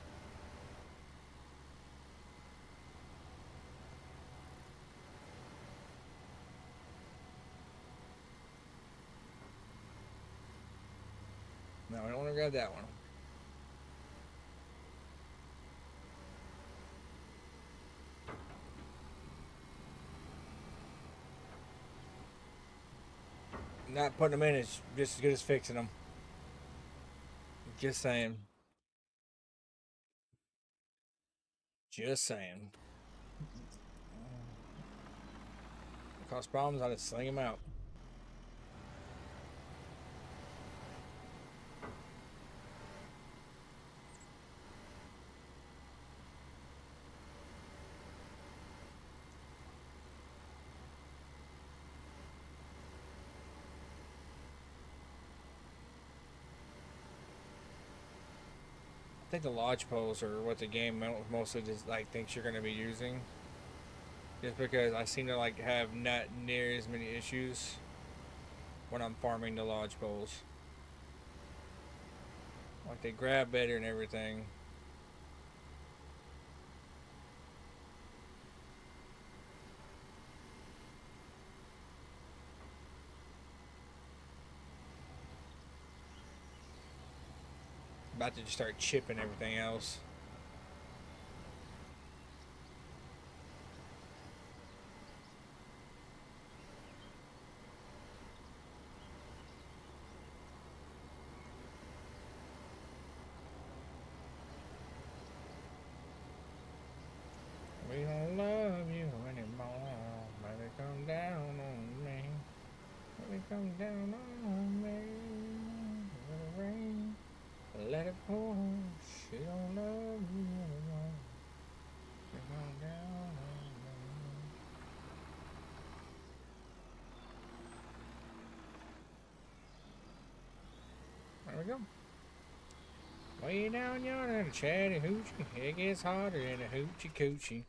No, I don't want to grab that one. Not putting them in is just as good as fixing them. Just saying. Just saying. Cause problems, I just sling them out. I think the lodge poles are what the game mostly just like thinks you're going to be using. Just because I seem to like have not near as many issues when I'm farming the lodge poles. Like they grab better and everything. About to just start chipping everything else. We don't love you anymore. Baby, come down on me. Baby, come down on me. Let it rain. Let it pour. She don't love you anymore. She come down on me. There we go. Way down yonder in a Chattahoochee, it gets hotter than a hoochie coochie.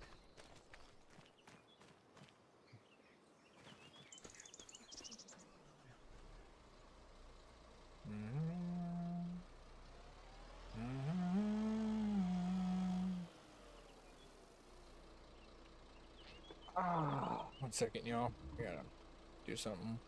Ah, 1 second, y'all. I gotta do something.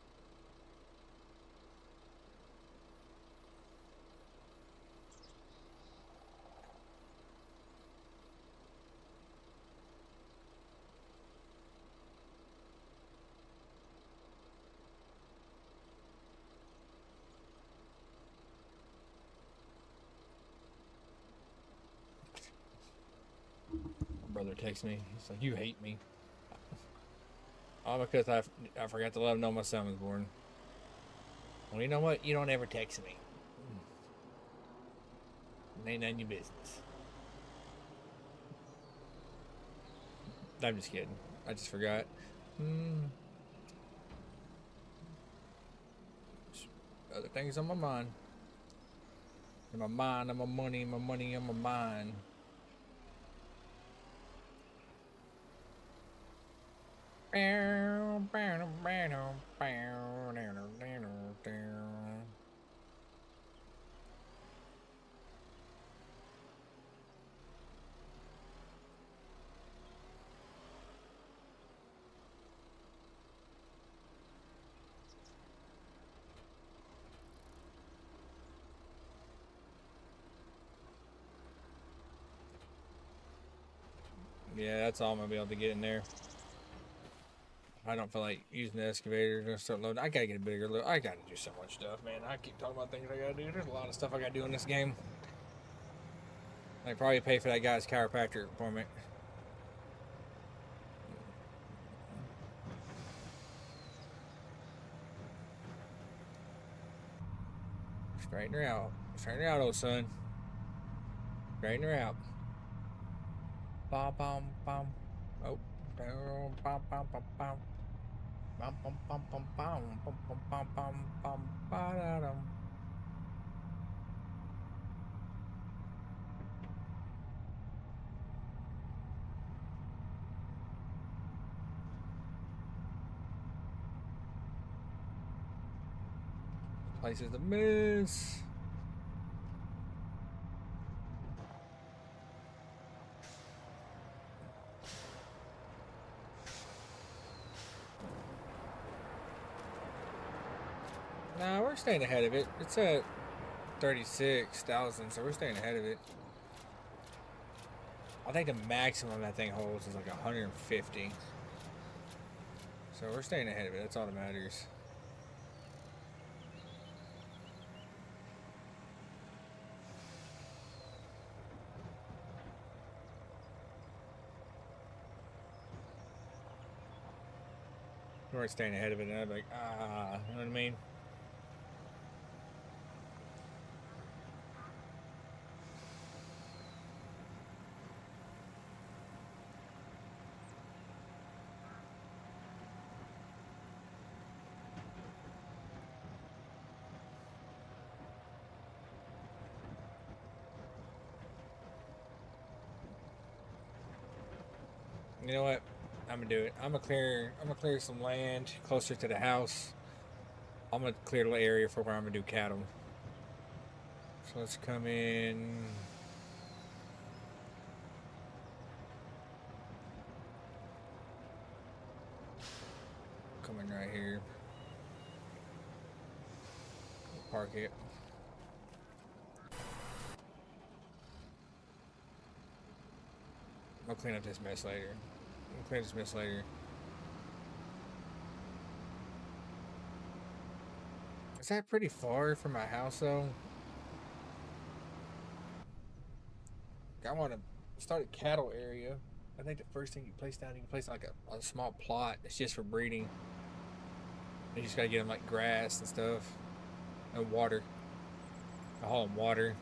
My brother texts me. He's like, "You hate me." All because I forgot to let him know my son was born. Well, you know what? You don't ever text me. It ain't none of your business. I'm just kidding. I just forgot. Other things on my mind. In my mind, on my money, my money on my mind. Yeah, that's all I'm gonna be able to get in there. I don't feel like using the excavator to start loading. I gotta get a bigger load. I gotta do so much stuff, man. I keep talking about things I gotta do. There's a lot of stuff I gotta do in this game. I probably pay for that guy's chiropractic appointment. Straighten her out. Straighten her out, old son. Straighten her out. Bum bum bum. Oh. Bum bum bum bum bum. Bum bum bum bum bum bum bum bum bum bum ba da dum. Places to miss. Nah, we're staying ahead of it. It's at 36,000, so we're staying ahead of it. I think the maximum that thing holds is like 150. So we're staying ahead of it. That's all that matters. We're staying ahead of it, and I'm like, you know what I mean? You know what? I'm gonna do it. I'm gonna clear some land closer to the house. I'm gonna clear the area for where I'm gonna do cattle. So let's come in. Come in right here. Park it. I'll clean up this mess later. I'll clean this mess later. Is that pretty far from my house though? I want to start a cattle area. I think the first thing you place down, you can place like a small plot. It's just for breeding. You just gotta get them like grass and stuff, and water. I haul them water.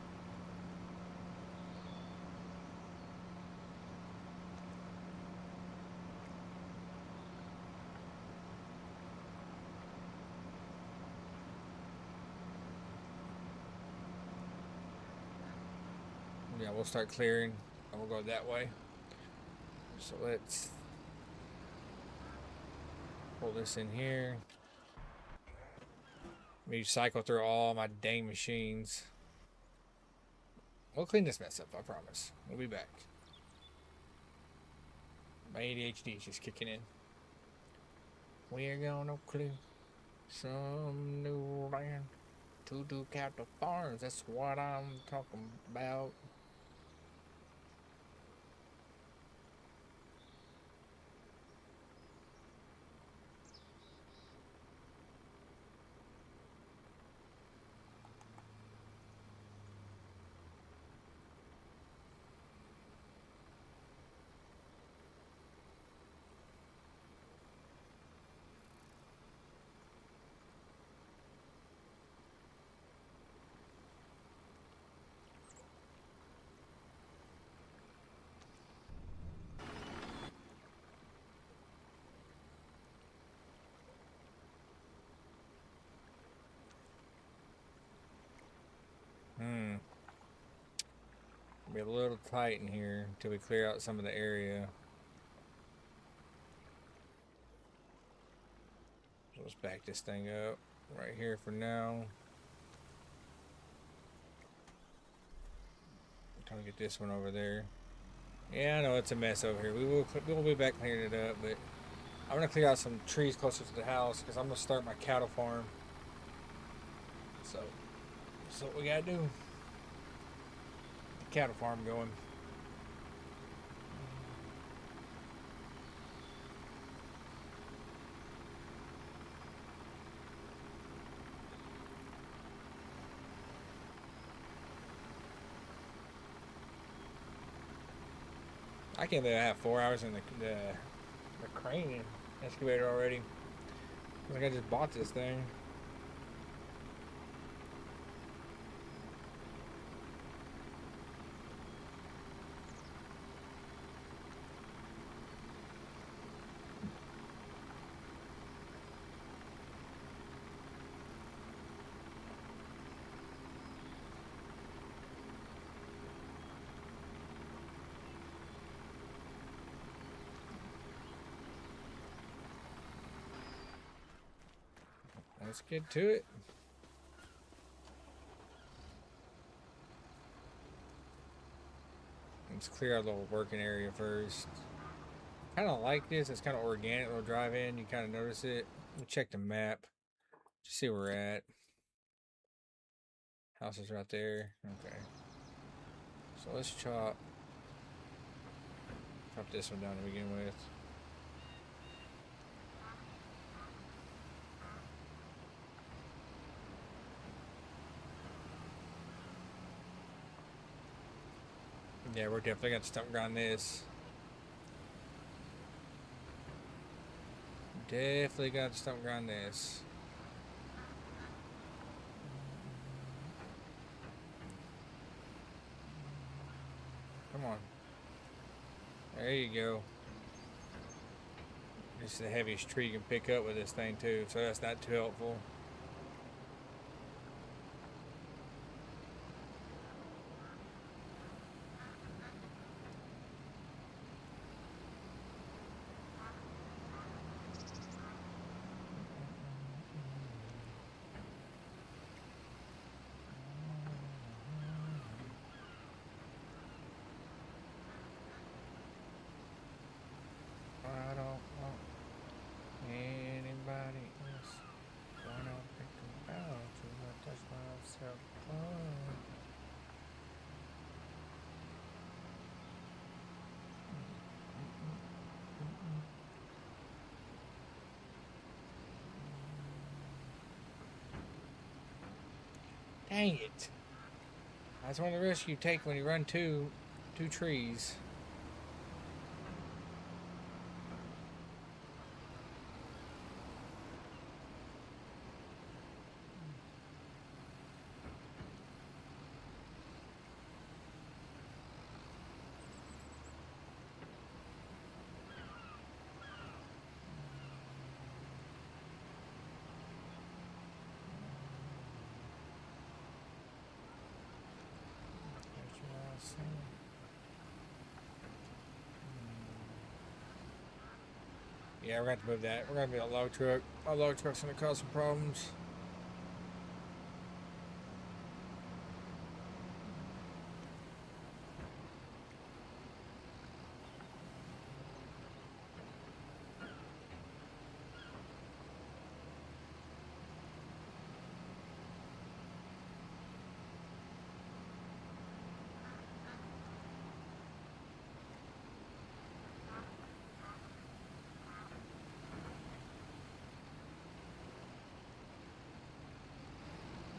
Yeah, we'll start clearing and we'll go that way. So let's pull this in here. Me cycle through all my dang machines. We'll clean this mess up, I promise. We'll be back. My ADHD is just kicking in. We're gonna clear some new land to do cattle farms. That's what I'm talking about. Be a little tight in here until we clear out some of the area. So let's back this thing up right here for now. Trying to get this one over there. Yeah, I know it's a mess over here. We'll be back clearing it up, but I'm gonna clear out some trees closer to the house because I'm gonna start my cattle farm. So that's what we gotta do. Get the cattle farm going. I can't believe I have 4 hours in the crane excavator already. Like I just bought this thing. Let's get to it. Let's clear our little working area first. Kind of like this. It's kind of organic. Little drive in. You kind of notice it. We'll check the map. Just see where we're at. House is right there. Okay. So let's chop this one down to begin with. Yeah, we're definitely gonna stump grind this. Definitely got to stump grind this. Come on. There you go. This is the heaviest tree you can pick up with this thing too, so that's not too helpful. I don't want anybody else. When I think about you, I touch myself. Dang it. That's one of the risks you take when you run two trees. Touch myself. Yeah, we're going to have to move that. We're going to be a log truck. Our log truck's going to cause some problems.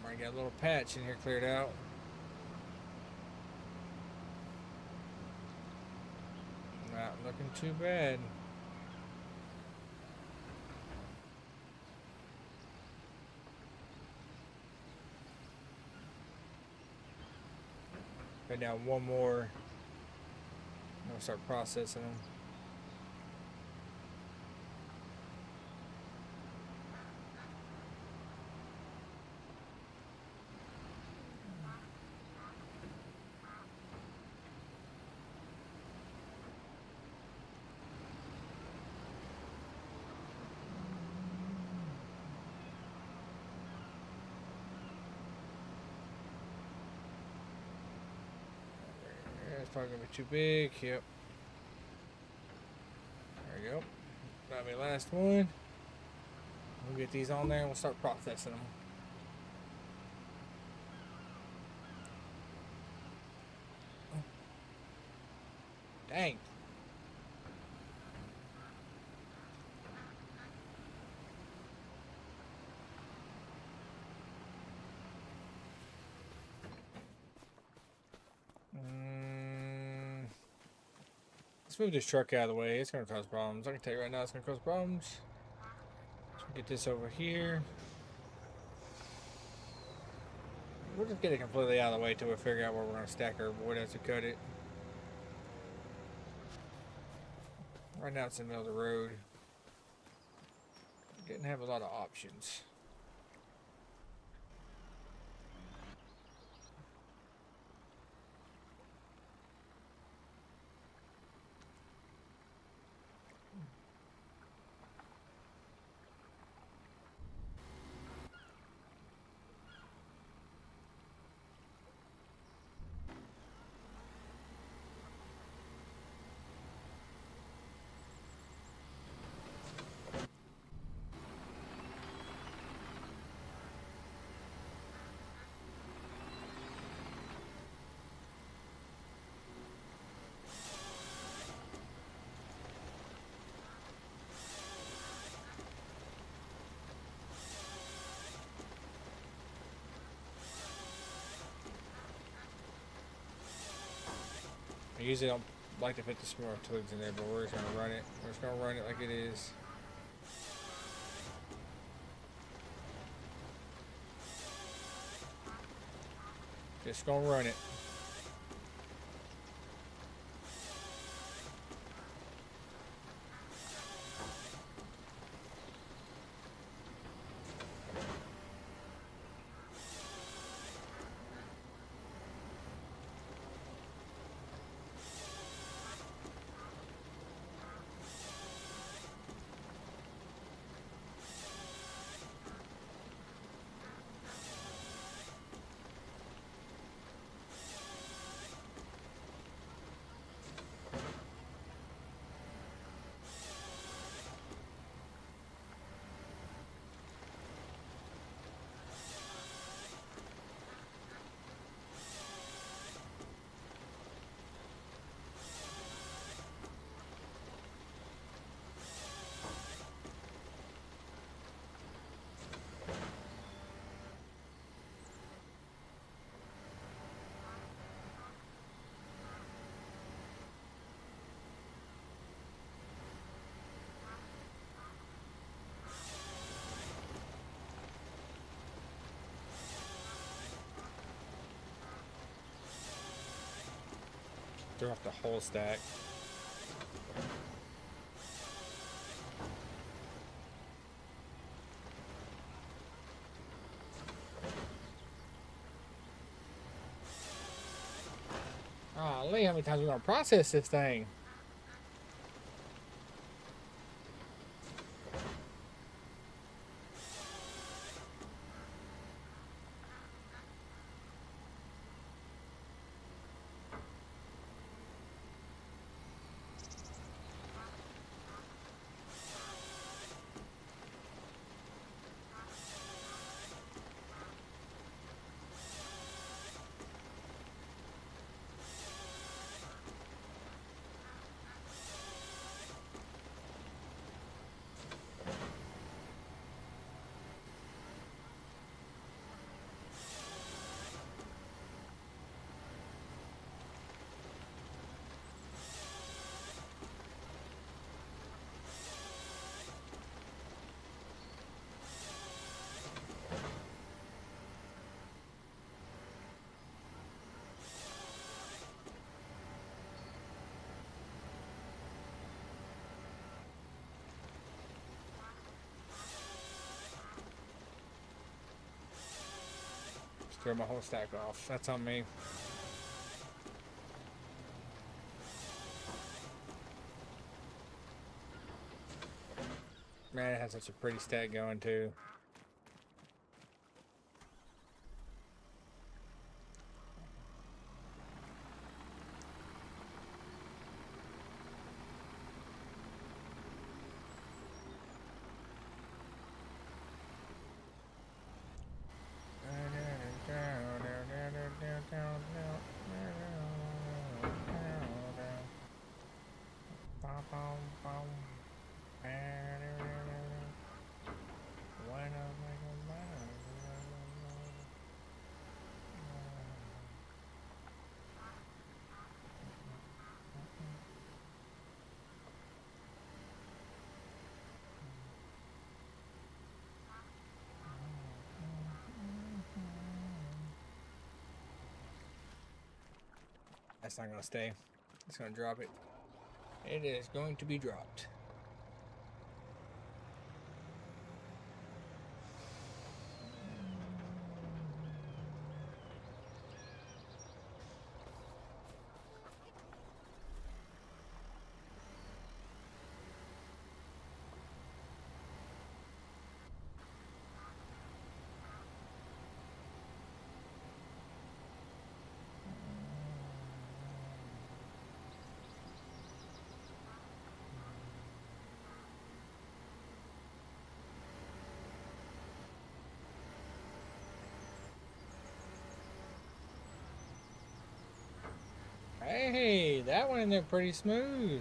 Might get a little patch in here cleared out. Not looking too bad. Put down one more. I'll start processing them. It's probably gonna be too big. Yep. There we go. That'll be the last one. We'll get these on there and we'll start processing them. Dang. Let's move this truck out of the way. It's going to cause problems. I can tell you right now it's going to cause problems. So get this over here. We'll just get it completely out of the way till we figure out where we're going to stack our wood as we cut it. Right now it's in the middle of the road. Didn't have a lot of options. I usually don't like to put the smaller twigs in there, but we're just going to run it. We're just going to run it like it is. Just going to run it. Throw off the whole stack. Oh, Lee, how many times are we gonna process this thing? throw my whole stack off. That's on me. Man, it has such a pretty stack going too. That's not gonna stay. It's gonna drop it. It is going to be dropped. Hey, that went in there pretty smooth.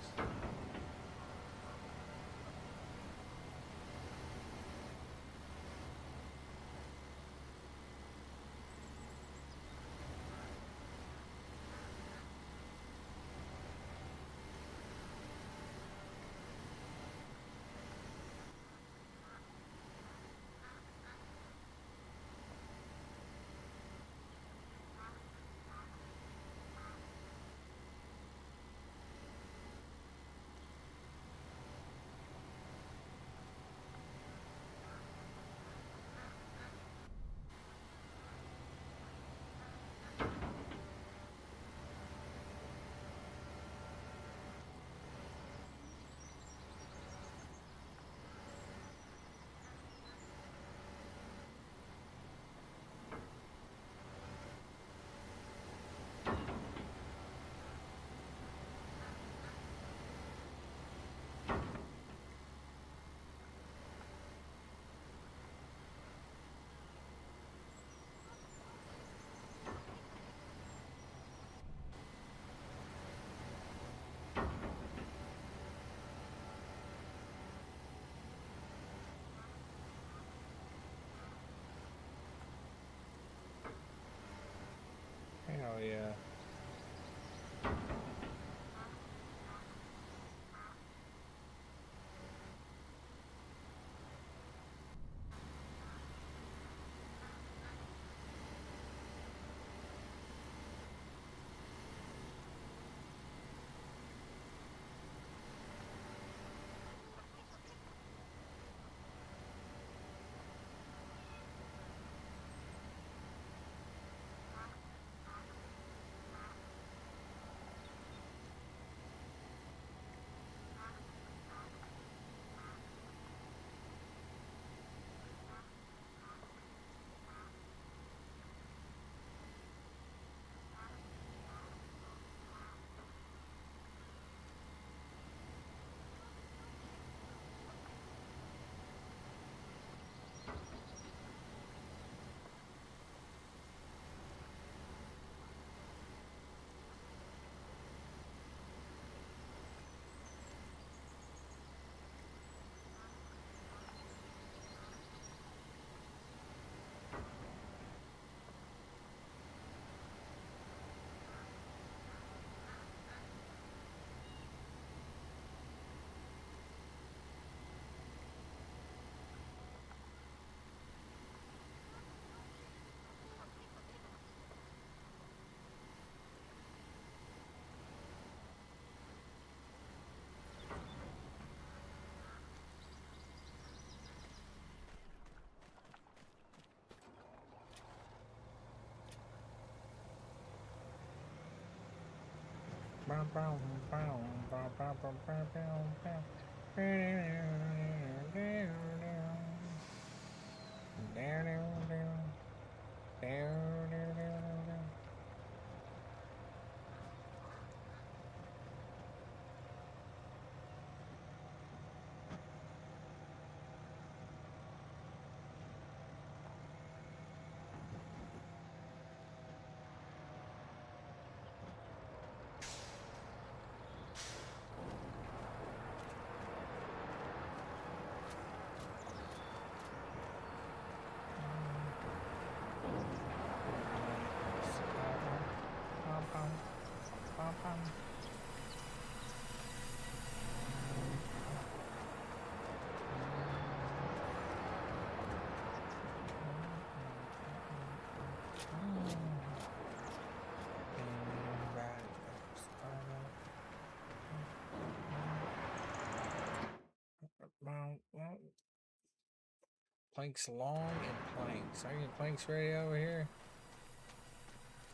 Planks long and planks. Are you planks ready over here?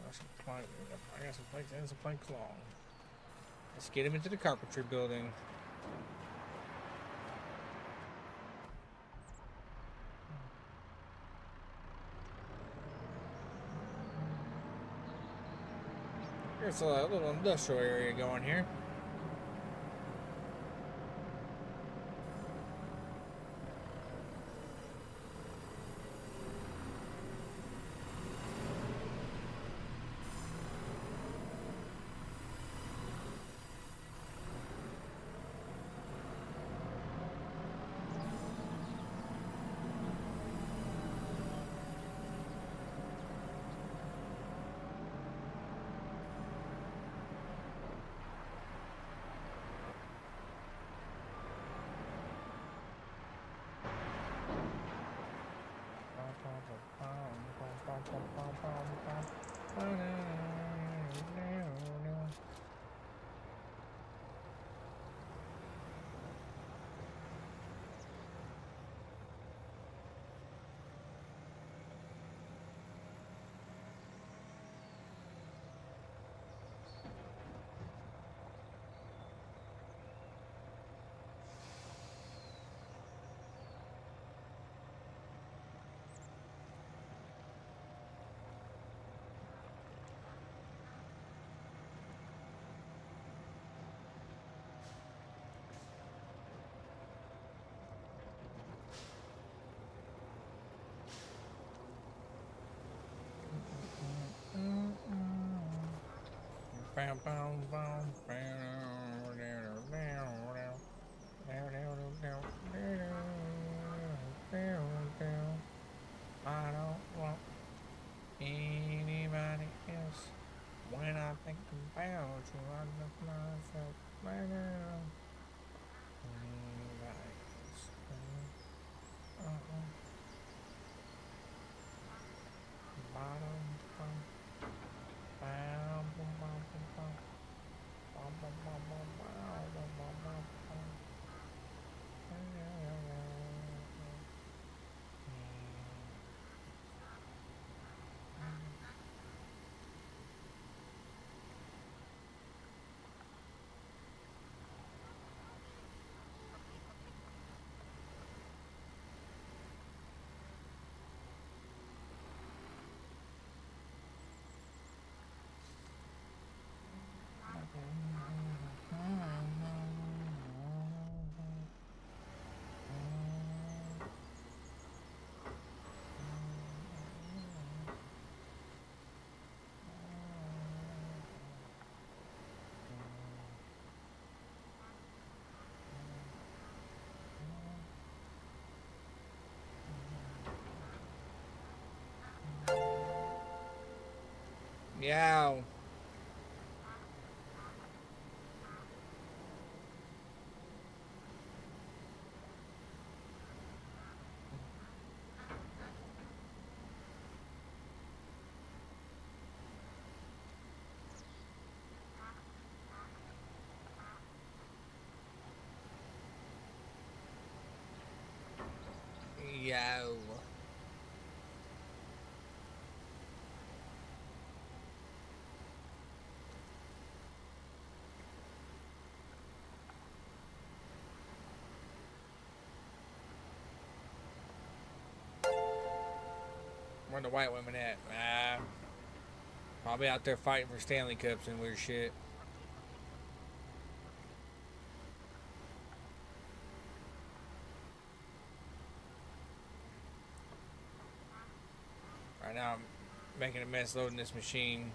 I got some planks and some planks long. Let's get him into the carpentry building. There's a little industrial area going here. I don't want anybody else. When I think about you, I look myself right now. Anybody else? Uh-uh. Bottom, bum, bam, bum, bum, bum, bum. Bum, bum, bum, bum, bum, bum, bum, bum, bum. Yeah. Yo. Where the white women at? Probably out there fighting for Stanley Cups and weird shit. Right now I'm making a mess loading this machine.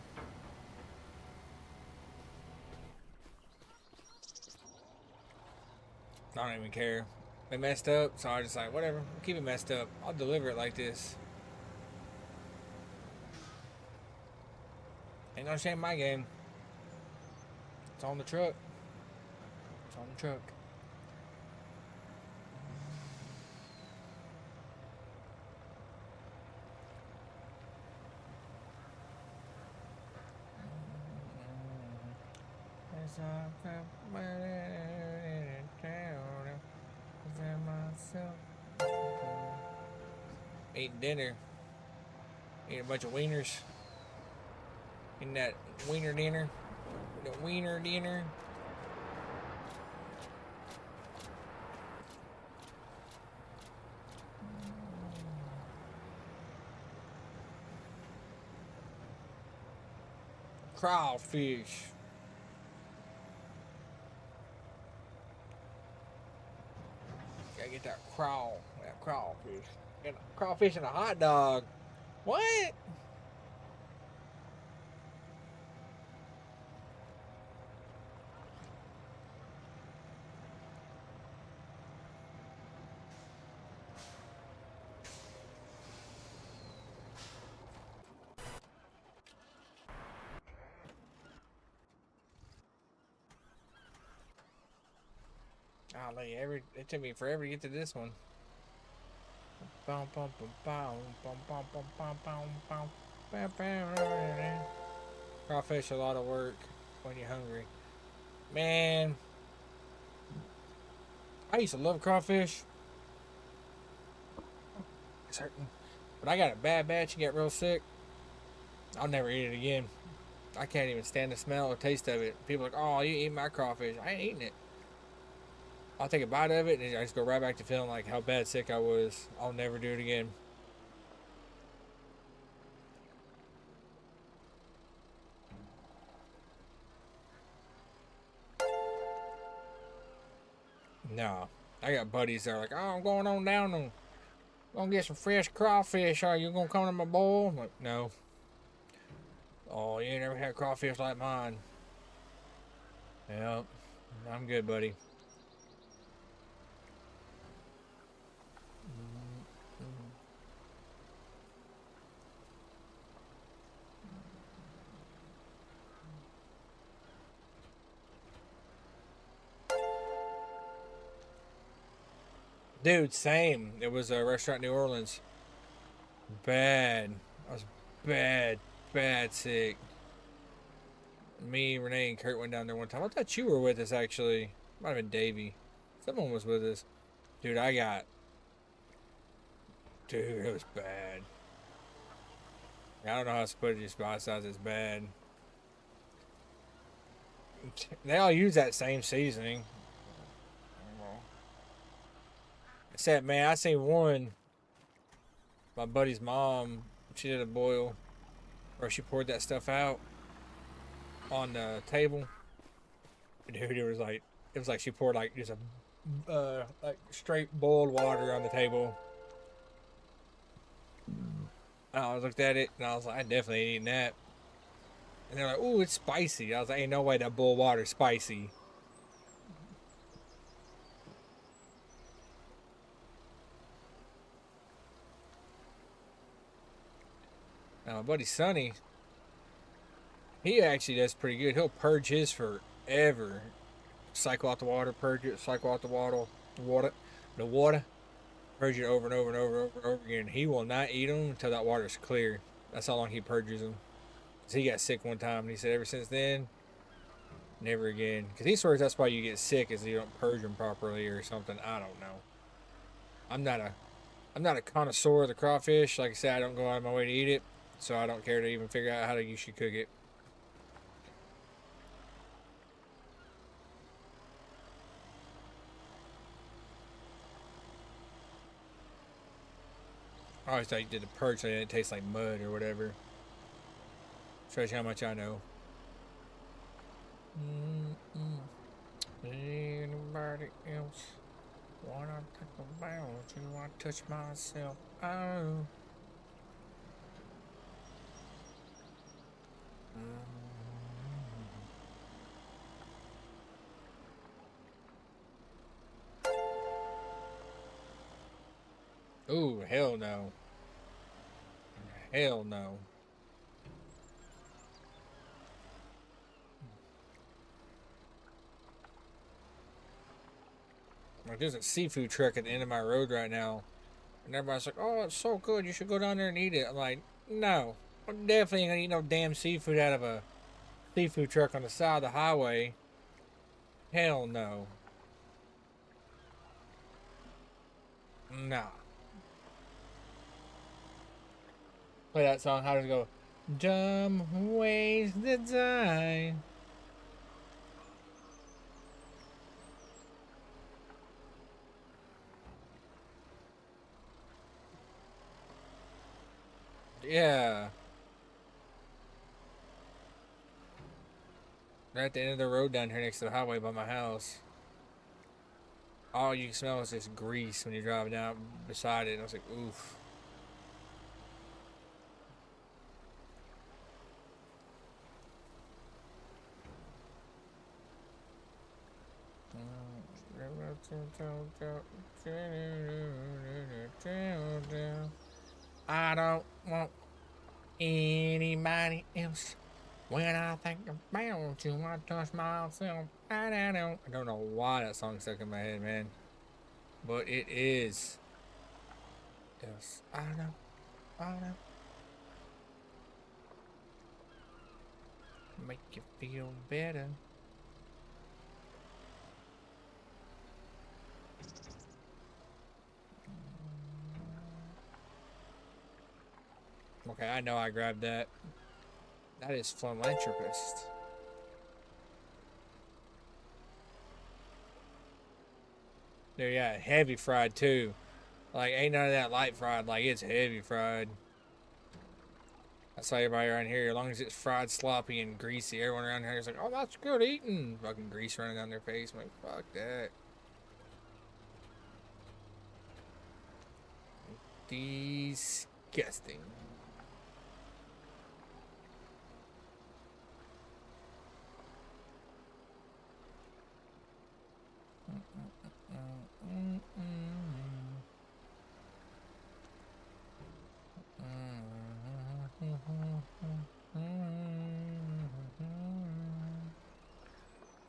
I don't even care. They messed up, so I just like, whatever, keep it messed up. I'll deliver it like this. Ain't no shame in my game. It's on the truck. It's on the truck. Eating dinner. Eating a bunch of wieners. Eating that wiener dinner. The wiener dinner. Crawfish. Gotta get that crawfish. Get a crawfish and a hot dog. What? Golly, it took me forever to get to this one. Crawfish a lot of work when you're hungry. Man, I used to love crawfish. It's hurting. But I got a bad batch and get real sick. I'll never eat it again. I can't even stand the smell or taste of it. People are like, oh, you eat my crawfish. I ain't eating it. I'll take a bite of it and I just go right back to feeling like how bad sick I was. I'll never do it again. No. I got buddies that are like, oh, I'm going on down and gonna get some fresh crawfish. Are you gonna come to my bowl? I'm like, no. Oh, you ain't never had crawfish like mine. Yeah, I'm good, buddy. Dude, same. It was a restaurant in New Orleans. Bad. I was bad sick. Me, Renee, and Kurt went down there one time. I thought you were with us, actually. Might have been Davey. Someone was with us. Dude, Dude, it was bad. I don't know how to put it just by size. It's bad. They all use that same seasoning. Except, man, I seen one. My buddy's mom, she did a boil where she poured that stuff out on the table. Dude, it was like she poured like just a like straight boiled water on the table. And I looked at it and I was like, I definitely ain't eating that. And they're like, ooh, it's spicy. I was like, ain't no way that boiled water's spicy. Now my buddy Sonny, he actually does pretty good. He'll purge his forever. Cycle out the water, purge it, cycle out the water, purge it over and over and over and over again. He will not eat them until that water's clear. That's how long he purges them. Cause he got sick one time, and he said ever since then, never again. Cause he swears that's why you get sick is you don't purge them properly or something. I don't know. I'm not a I'm not a connoisseur of the crawfish. Like I said, I don't go out of my way to eat it, so I don't care to even figure out how you should cook it. I always thought you did the perch so it didn't taste like mud or whatever. Shows you how much I know. Anybody else? What I think about you? I touch myself. Oh. Ooh, hell no. Hell no. Like, there's a seafood truck at the end of my road right now. And everybody's like, oh, it's so good. You should go down there and eat it. I'm like, no. I'm definitely ain't gonna eat no damn seafood out of a seafood truck on the side of the highway. Hell no. Nah. Play that song. How does it go? Dumb ways to die. Yeah. Right at the end of the road down here next to the highway by my house. All you can smell is this grease when you're driving down beside it. And I was like, oof. I don't want anybody else. When I think about you, I touch myself. I don't know why that song stuck in my head, man. But it is. Yes, I know. I know. Make you feel better. Okay, I know I grabbed that. That is philanthropist. Dude, yeah, heavy fried too. Like, ain't none of that light fried. Like, it's heavy fried. That's why everybody around here, as long as it's fried, sloppy, and greasy, everyone around here is like, oh, that's good eating. Fucking grease running down their face. I'm like, fuck that. Disgusting.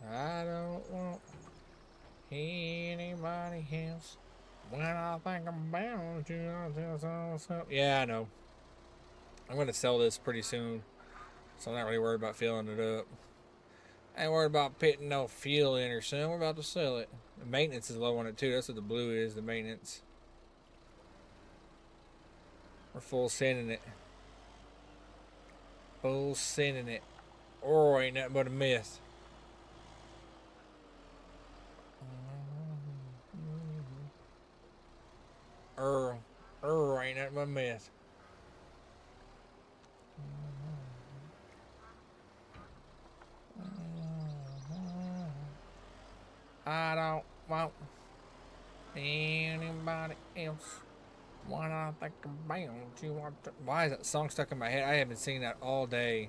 I don't want anybody else. When I think about you, I tell myself. Yeah, I know. I'm gonna sell this pretty soon, so I'm not really worried about filling it up. I ain't worried about putting no fuel in or something. We're about to sell it. The maintenance is low on it too. That's what the blue is. The maintenance. We're full sending it. Full sending it. Or ain't nothing but a myth. Ain't nothing but a myth. I don't want anybody else. When I think about you, why is that song stuck in my head? I have been singing that all day.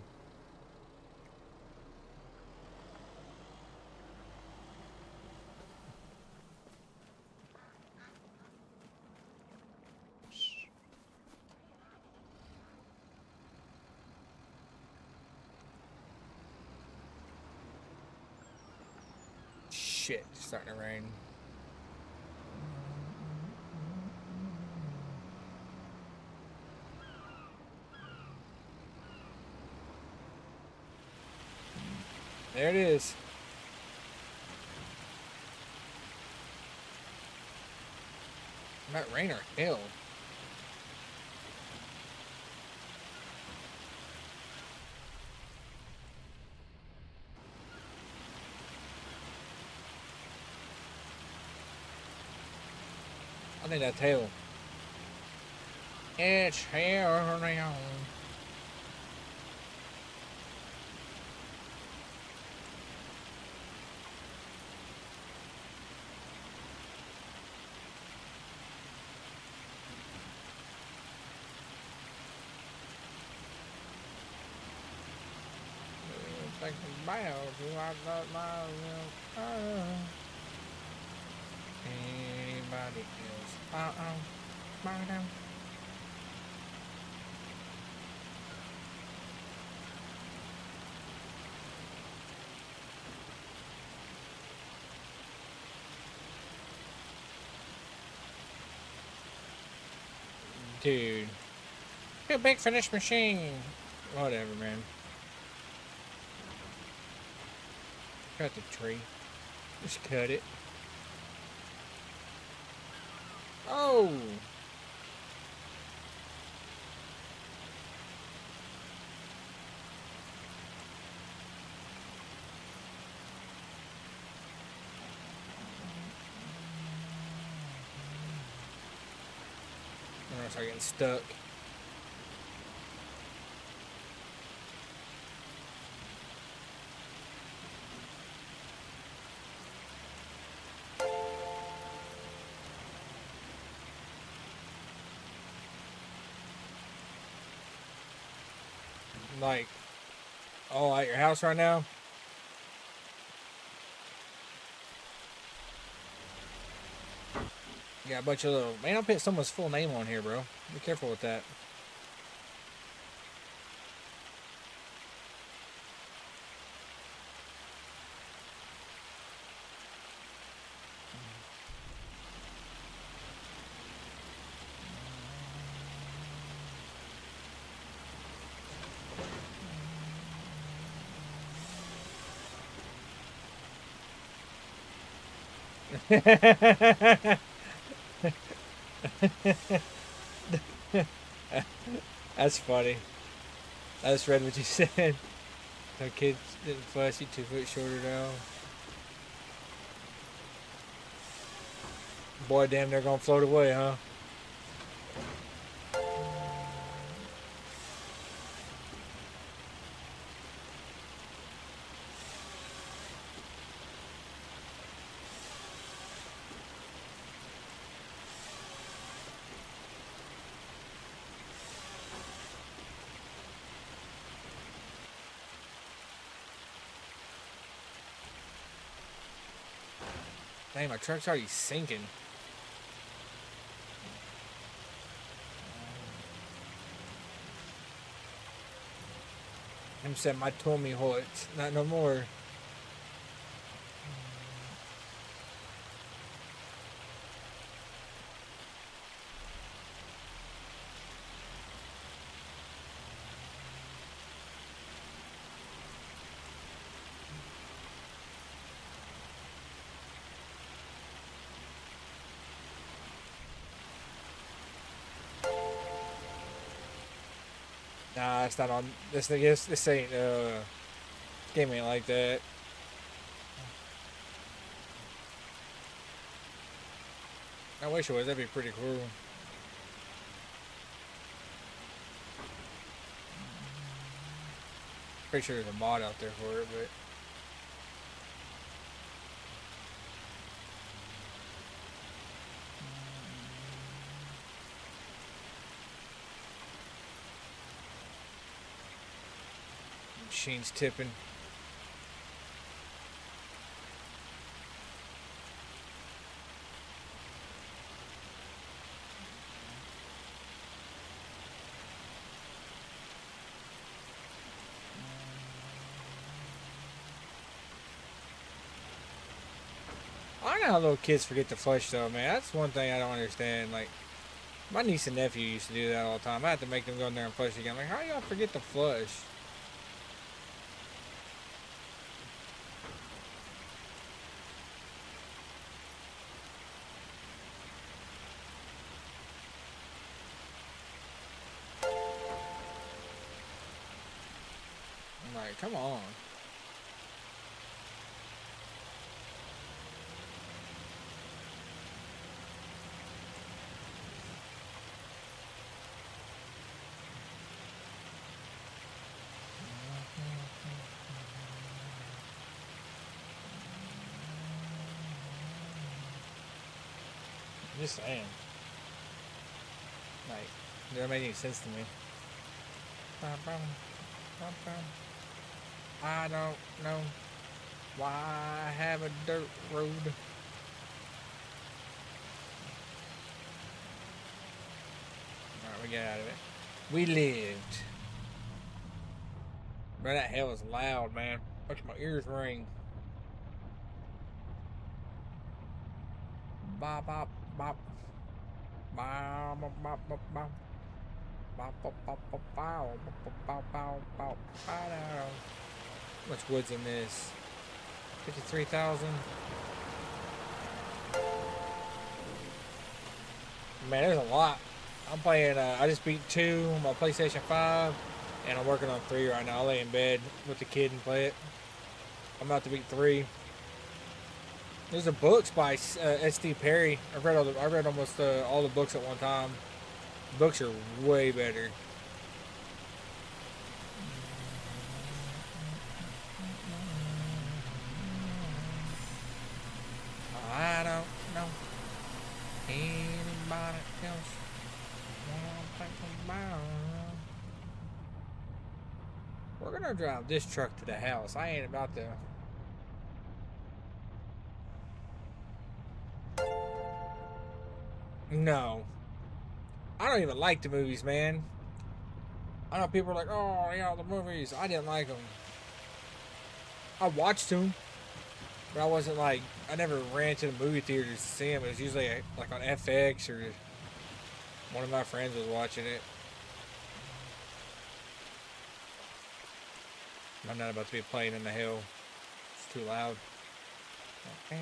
Shit, it's starting to rain. There it is. Not rain or hail. I think that's hail. It's here now. Think about who I thought my anybody else. Uh-oh. Dude. Too big for this machine. Whatever, man. Cut the tree. Just cut it. Oh! I'm gonna start getting stuck. Like, oh, at your house right now? Yeah, a bunch of little. Man, I'll put someone's full name on here, bro. Be careful with that. That's funny. I just read what you said. No kids didn't fuss you 2 foot shorter now. Boy, damn, they're gonna float away, huh? Dang, my truck's already sinking. Him said my Tommy Hoyt. Not no more. Nah, it's not on this thing. This ain't game ain't like that. I wish it was. That'd be pretty cool. Pretty sure there's a mod out there for it, but machine's tipping. I don't know how little kids forget to flush though, man. That's one thing I don't understand. Like, my niece and nephew used to do that all the time. I had to make them go in there and flush again. Like, how y'all forget to flush? I'm like, come on. I'm just saying. Like, it doesn't make any sense to me. I don't know why I have a dirt road. Alright, we get out of it. We lived. Bro, that hell is loud, man. Makes my ears ring. Bop, bop, bop. Bop, bop, bop, bop, bop. Bop, bop, bop, bop, bow. Bop, bop, bow, bow, bow. How much wood's in this? 53,000. Man, there's a lot. I'm playing, I just beat 2 on my PlayStation 5, and I'm working on 3 right now. I'll lay in bed with the kid and play it. I'm about to beat 3. There's a books by S.D. Perry. I read almost all the books at one time. The books are way better. I don't know anybody else. We're gonna drive this truck to the house. I ain't about to. No. I don't even like the movies, man. I know people are like, oh, yeah, the movies. I didn't like them. I watched them, but I wasn't like, I never ran to the movie theaters to see them. It was usually like on FX or one of my friends was watching it. I'm not about to be playing in the hill. It's too loud. I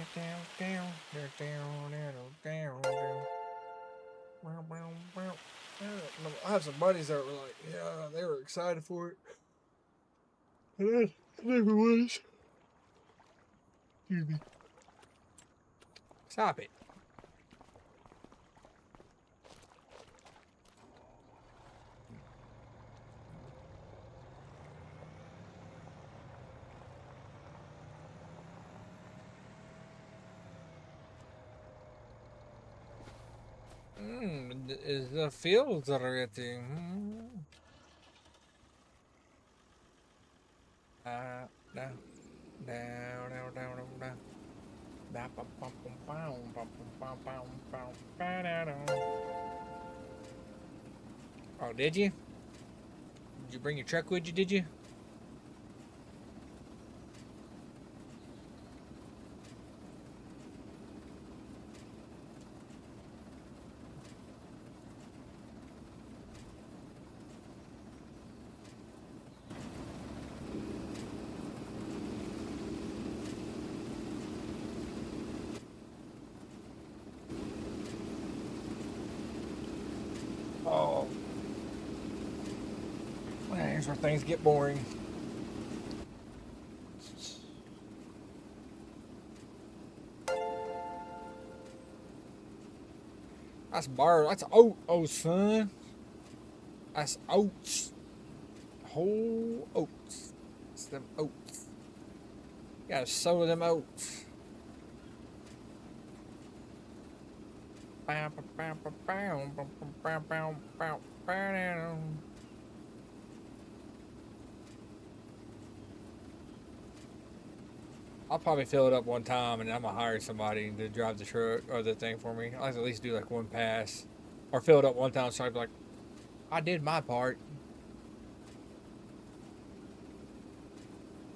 have some buddies that were like, yeah, they were excited for it. And I never was. Excuse me. Stop it. Is the fields are ready. Down. Oh, did you? Did you bring your truck with you, did you? Oh. Here's where things get boring. That's bar. That's oat. Oh, son. That's oats. Whole oats. It's them oats. You gotta sow them oats. I'll probably fill it up one time and I'm gonna hire somebody to drive the truck or the thing for me. I'll at least do like one pass. Or fill it up one time so I'd be like, I did my part.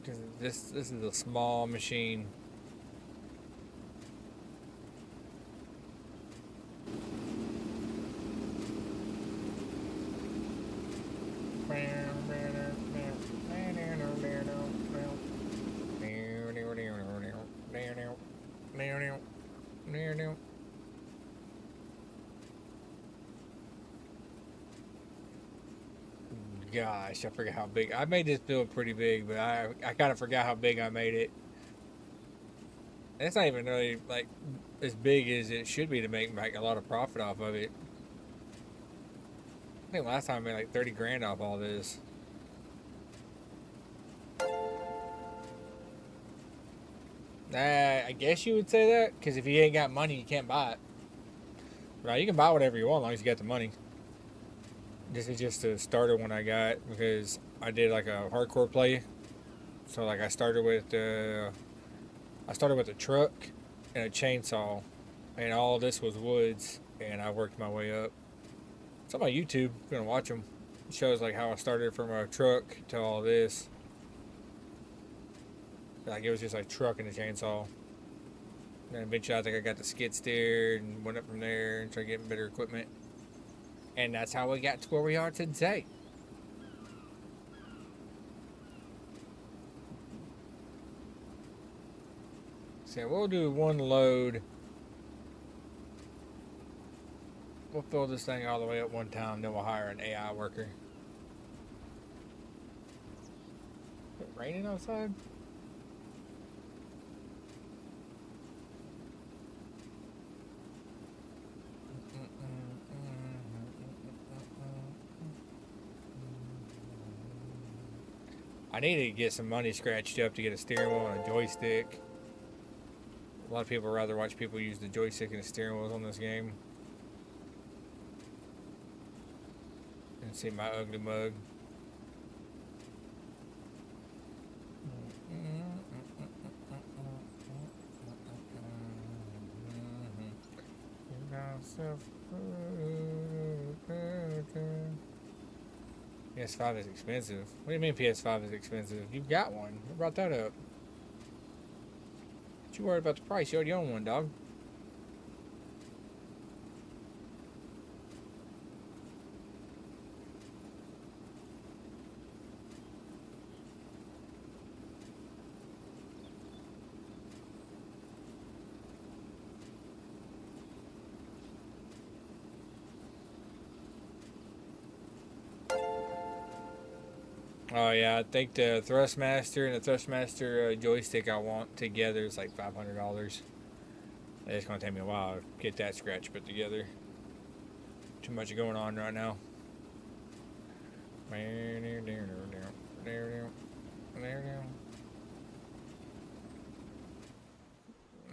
Because this is a small machine. Gosh, I forgot how big. I made this build pretty big, but I kind of forgot how big I made it. And it's not even really like as big as it should be to make a lot of profit off of it. I think last time I made like 30 grand off all this. I guess you would say that, because if you ain't got money, you can't buy it. Right, you can buy whatever you want as long as you got the money. This is just a starter one I got because I did like a hardcore play. So like I started with a truck and a chainsaw, and all this was woods, and I worked my way up. It's on my YouTube. If you want to watch them, it shows like how I started from a truck to all this. Like it was just like truck and a chainsaw. And then eventually I think I got the skid steer and went up from there and started getting better equipment. And that's how we got to where we are today. So we'll do one load. We'll fill this thing all the way up one time, then we'll hire an AI worker. Is it raining outside? I need to get some money scratched up to get a steering wheel and a joystick. A lot of people rather watch people use the joystick and the steering wheels on this game. And see my ugly mug. PS5 is expensive. What do you mean PS5 is expensive? You've got one. Who brought that up? What you worried about the price? You already own one, dog. Oh yeah, I think the Thrustmaster and the Thrustmaster joystick I want together is like $500. It's gonna take me a while to get that scratch put together. Too much going on right now.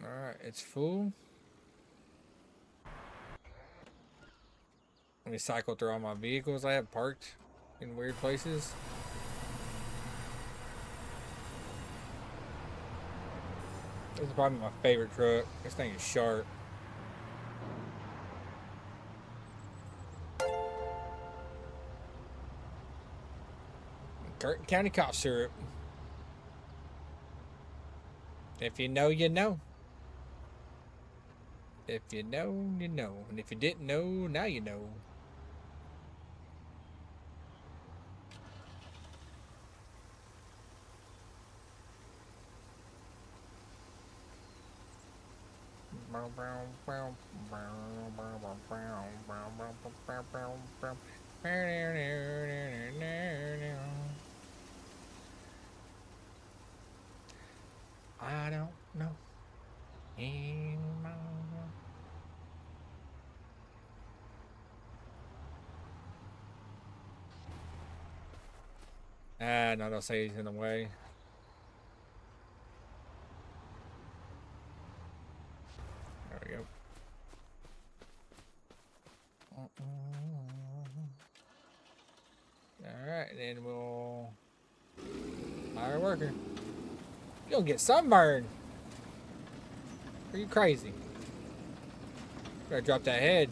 Alright, it's full. Let me cycle through all my vehicles I have parked in weird places. This is probably my favorite truck. This thing is sharp. Curtin County cough syrup. If you know, you know. If you know, you know. And if you didn't know, now you know. I don't know. Ah, no, don't say he's in the way. There we go. Alright, then we'll hire a worker. You'll get sunburned. Are you crazy? Better drop that head.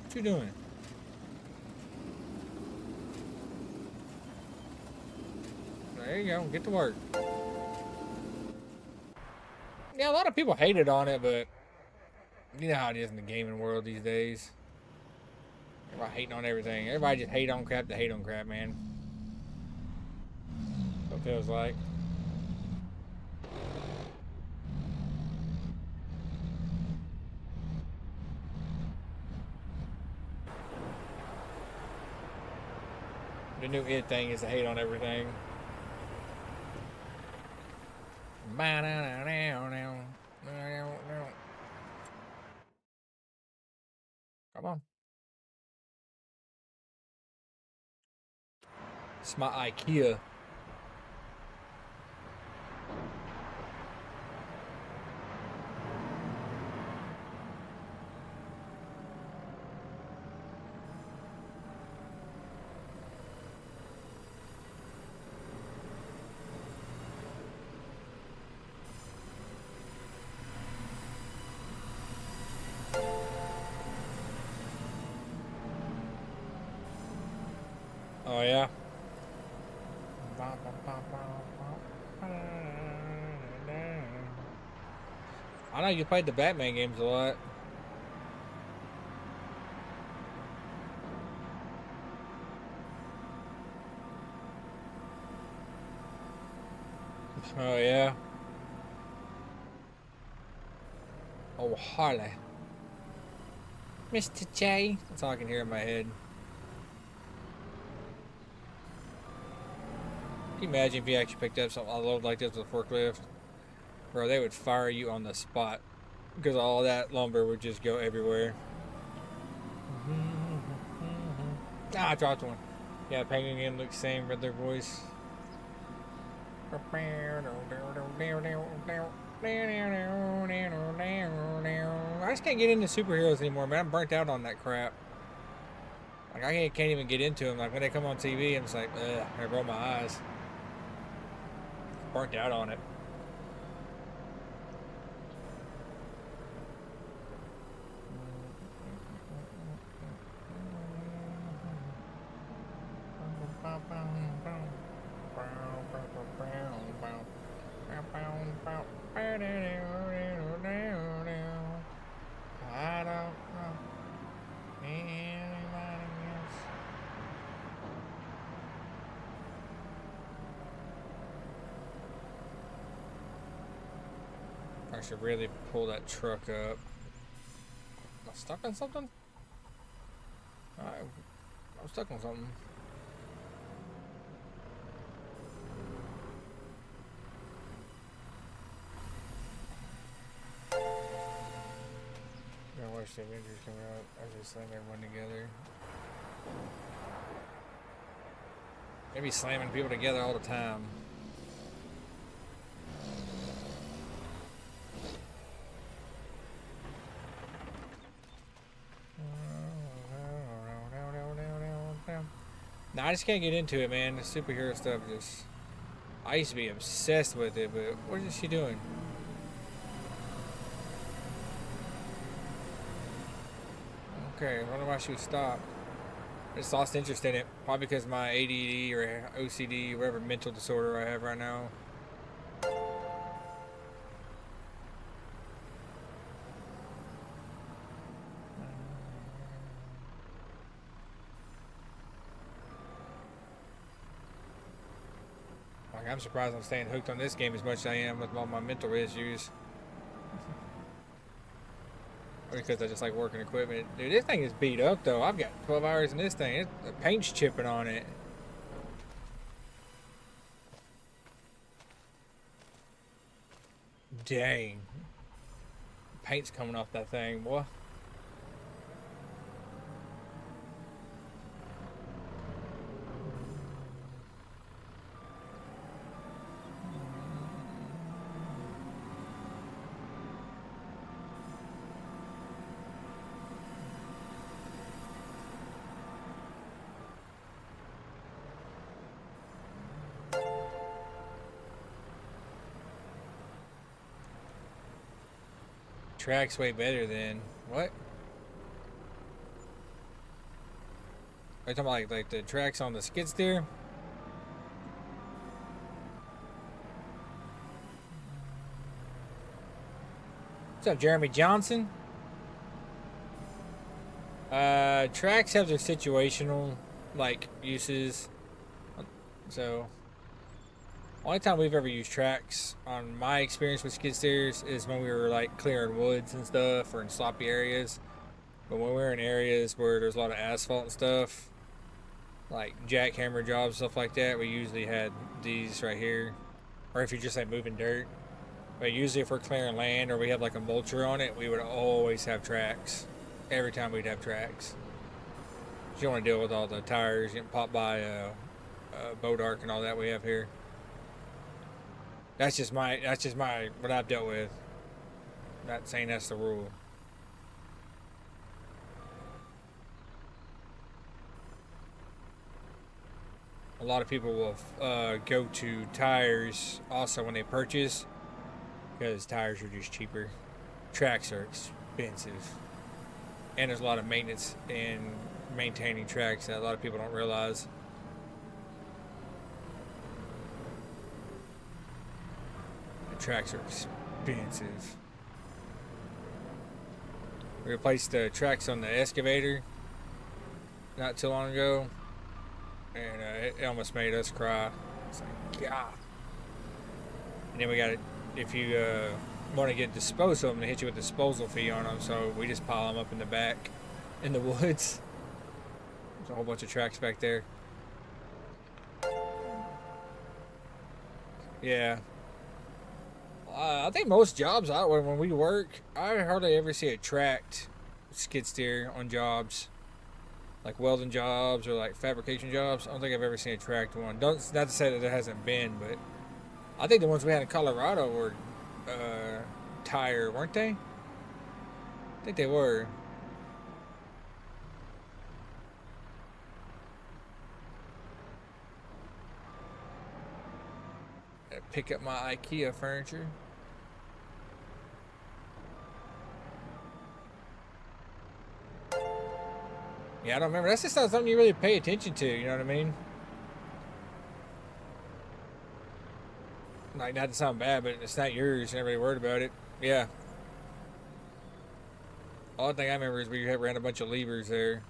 What you doing? There you go. Get to work. Yeah, a lot of people hated on it, but you know how it is in the gaming world these days. Everybody hating on everything. Everybody just hate on crap to hate on crap, man. That's what it feels like. The new it thing is to hate on everything. Come on. It's my IKEA. Oh yeah. I know you played the Batman games a lot. Oh yeah. Oh Harley. Mr. J. That's all I can hear in my head. Can you imagine if you actually picked up something load like this with a forklift? Bro, they would fire you on the spot. Because all that lumber would just go everywhere. Ah, I dropped one. Yeah, Penguin game looks same with their voice. I just can't get into superheroes anymore, man. I'm burnt out on that crap. Like, I can't even get into them. Like, when they come on TV, I'm just like, ugh, I roll my eyes. Burnt out on it. I don't know anybody else. I should really pull that truck up. Am I stuck on something? I'm stuck on something. Gotta watch the Avengers come out. I just slam everyone together. Maybe slamming people together all the time. No, I just can't get into it, man. The superhero stuff just... I used to be obsessed with it, but what is she doing? Okay, I wonder why she stopped. I just lost interest in it. Probably because of my ADD or OCD, whatever mental disorder I have right now. Like, I'm surprised I'm staying hooked on this game as much as I am with all my mental issues. Because I just like working equipment. Dude, this thing is beat up though. I've got 12 hours in this thing. The paint's chipping on it. Dang. Paint's coming off that thing, boy. Track's way better than what? Are you talking about like the tracks on the skid steer? What's up, Jeremy Johnson? Tracks have their situational like uses. So only time we've ever used tracks on my experience with skid steers is when we were like clearing woods and stuff or in sloppy areas. But when we're in areas where there's a lot of asphalt and stuff, like jackhammer jobs, stuff like that, we usually had these right here. Or if you're just like moving dirt. But usually if we're clearing land or we have like a mulcher on it, we would always have tracks. Every time we'd have tracks. You don't want to deal with all the tires getting popped by boat arc and all that we have here. That's just my what I've dealt with. Not saying that's the rule. A lot of people will go to tires also when they purchase because tires are just cheaper. Tracks are expensive, and there's a lot of maintenance in maintaining tracks that a lot of people don't realize. tracks are expensive. We replaced the tracks on the excavator not too long ago, and it almost made us cry. It's like, God. And then we got it. If you want to get disposal of them, they hit you with a disposal fee on them, so we just pile them up in the back in the woods. There's a whole bunch of tracks back there. Yeah. I think most jobs when we work, I hardly ever see a tracked skid steer on jobs, like welding jobs or like fabrication jobs. I don't think I've ever seen a tracked one. Not to say that there hasn't been, but I think the ones we had in Colorado were tire, weren't they? I think they were. Pick up my IKEA furniture. Yeah, I don't remember. That's just not something you really pay attention to, you know what I mean? Like, not to sound bad, but it's not yours. You're never really worried about it. Yeah. All thing I remember is we ran a bunch of levers there.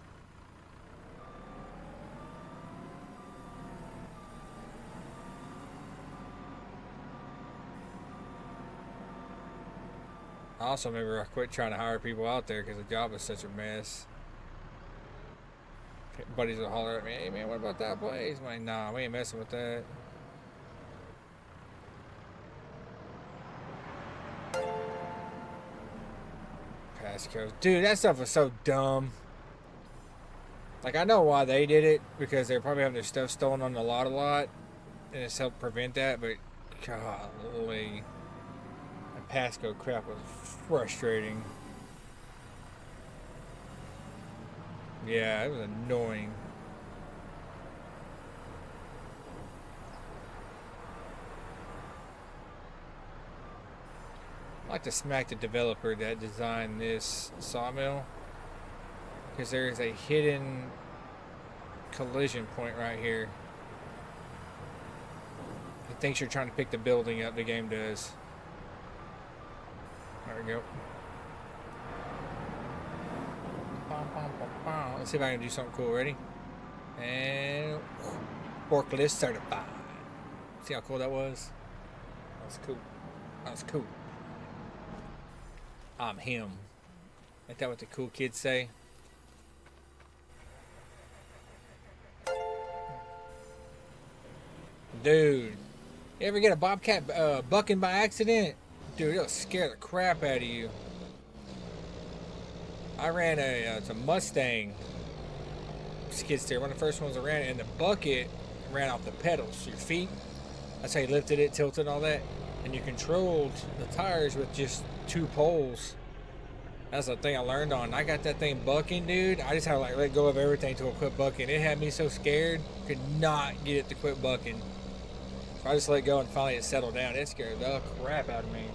I also remember I quit trying to hire people out there because the job was such a mess. Buddies would holler at me, "Hey man, what about that place?" I'm like, "Nah, we ain't messing with that." Passcodes. Dude, that stuff was so dumb. Like, I know why they did it, because they're probably having their stuff stolen on the lot a lot, and it's helped prevent that, but golly. That passcode crap was frustrating. Yeah, it was annoying. I'd like to smack the developer that designed this sawmill, because there is a hidden collision point right here. It thinks you're trying to pick the building up, the game does. There we go. Let's see if I can do something cool. Ready? And forklift certified. See how cool that was? That was cool. That was cool. I'm him. Ain't that what the cool kids say? Dude, you ever get a bobcat bucking by accident? Dude, it'll scare the crap out of you. I ran it's a Mustang skid steer, one of the first ones I ran, and the bucket ran off the pedals, your feet. That's how you lifted it, tilted, all that. And you controlled the tires with just 2 poles. That's the thing I learned on. I got that thing bucking, dude. I just had to like let go of everything till it quit bucking. It had me so scared, could not get it to quit bucking. So I just let go and finally it settled down. It scared the crap out of me.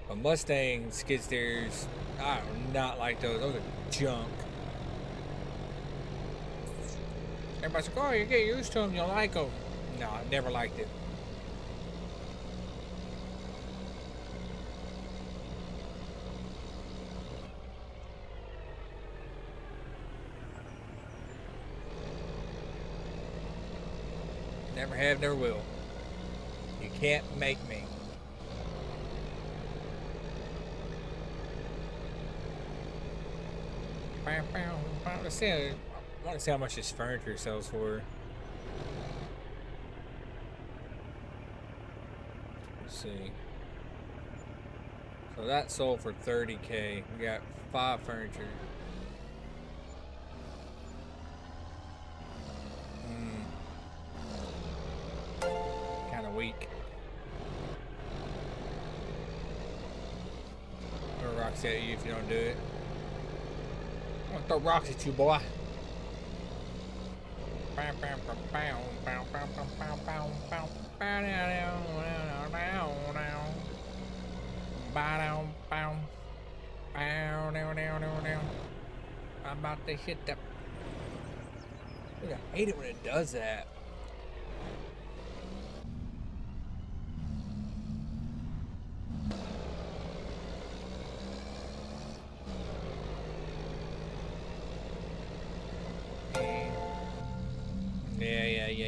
But Mustang skid steers, I do not like those. Those are junk. Everybody's like, "Oh, you get used to them, you'll like them." No, I never liked it. Never have, never will. You can't make me. I want to see how much this furniture sells for. Let's see. So that sold for $30K. We got 5 furniture. Kind of weak. Throw rocks at you if you don't do it. I'm gonna throw rocks at you, boy. I'm about to hit that. I hate it when it does that.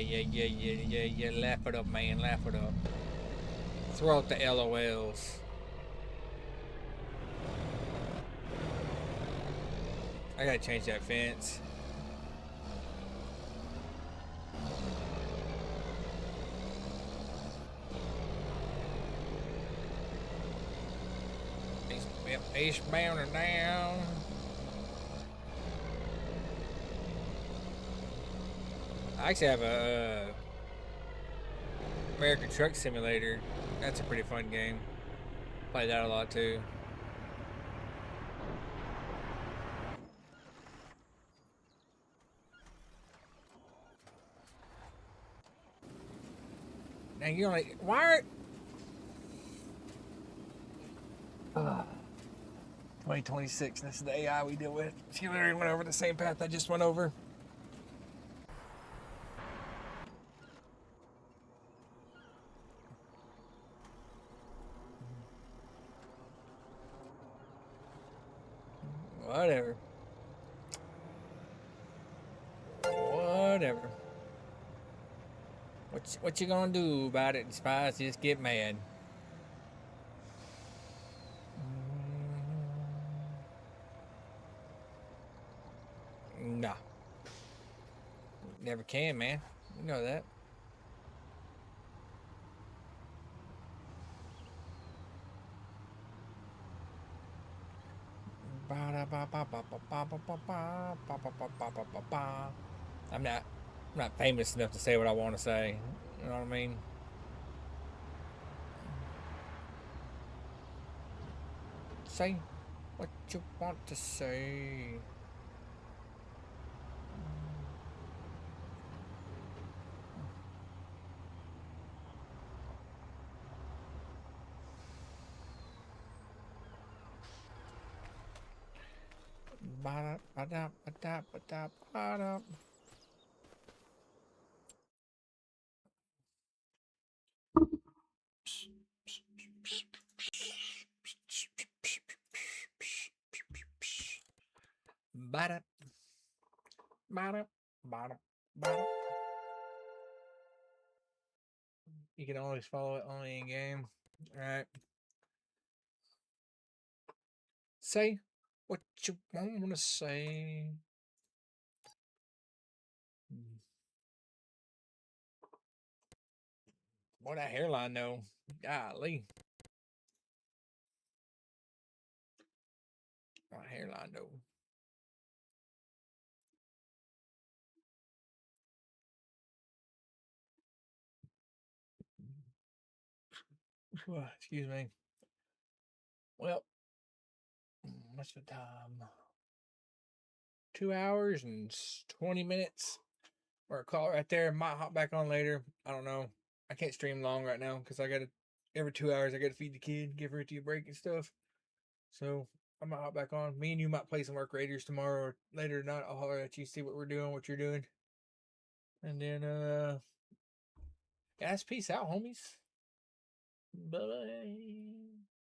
yeah. Laugh it up, man. Laugh it up. Throw out the LOLs. I gotta change that fence. Eastbound and down. I actually have a American Truck Simulator. That's a pretty fun game. Play that a lot too. Now you're like, why? 2026. This is the AI we deal with. She literally went over the same path I just went over. Whatever. Whatever. What you gonna do about it, Spies? Just get mad. Nah. Never can, man. You know that. I'm not famous enough to say what I want to say. You know what I mean? Say what you want to say. Bada, bada, bada, bada. You can always follow it only in game. Alright. Say what you want to say. Boy, that hairline though. Golly. My hairline though. Excuse me. Well, what's the time? 2 hours and 20 minutes. Or a call right there. Might hop back on later. I don't know. I can't stream long right now because I gotta every 2 hours I gotta feed the kid, give her a tea break and stuff. So I might hop back on. Me and you might play some Arc Raiders tomorrow or later tonight. I'll holler at you, see what we're doing, what you're doing. And then guys, peace out, homies. Bye bye.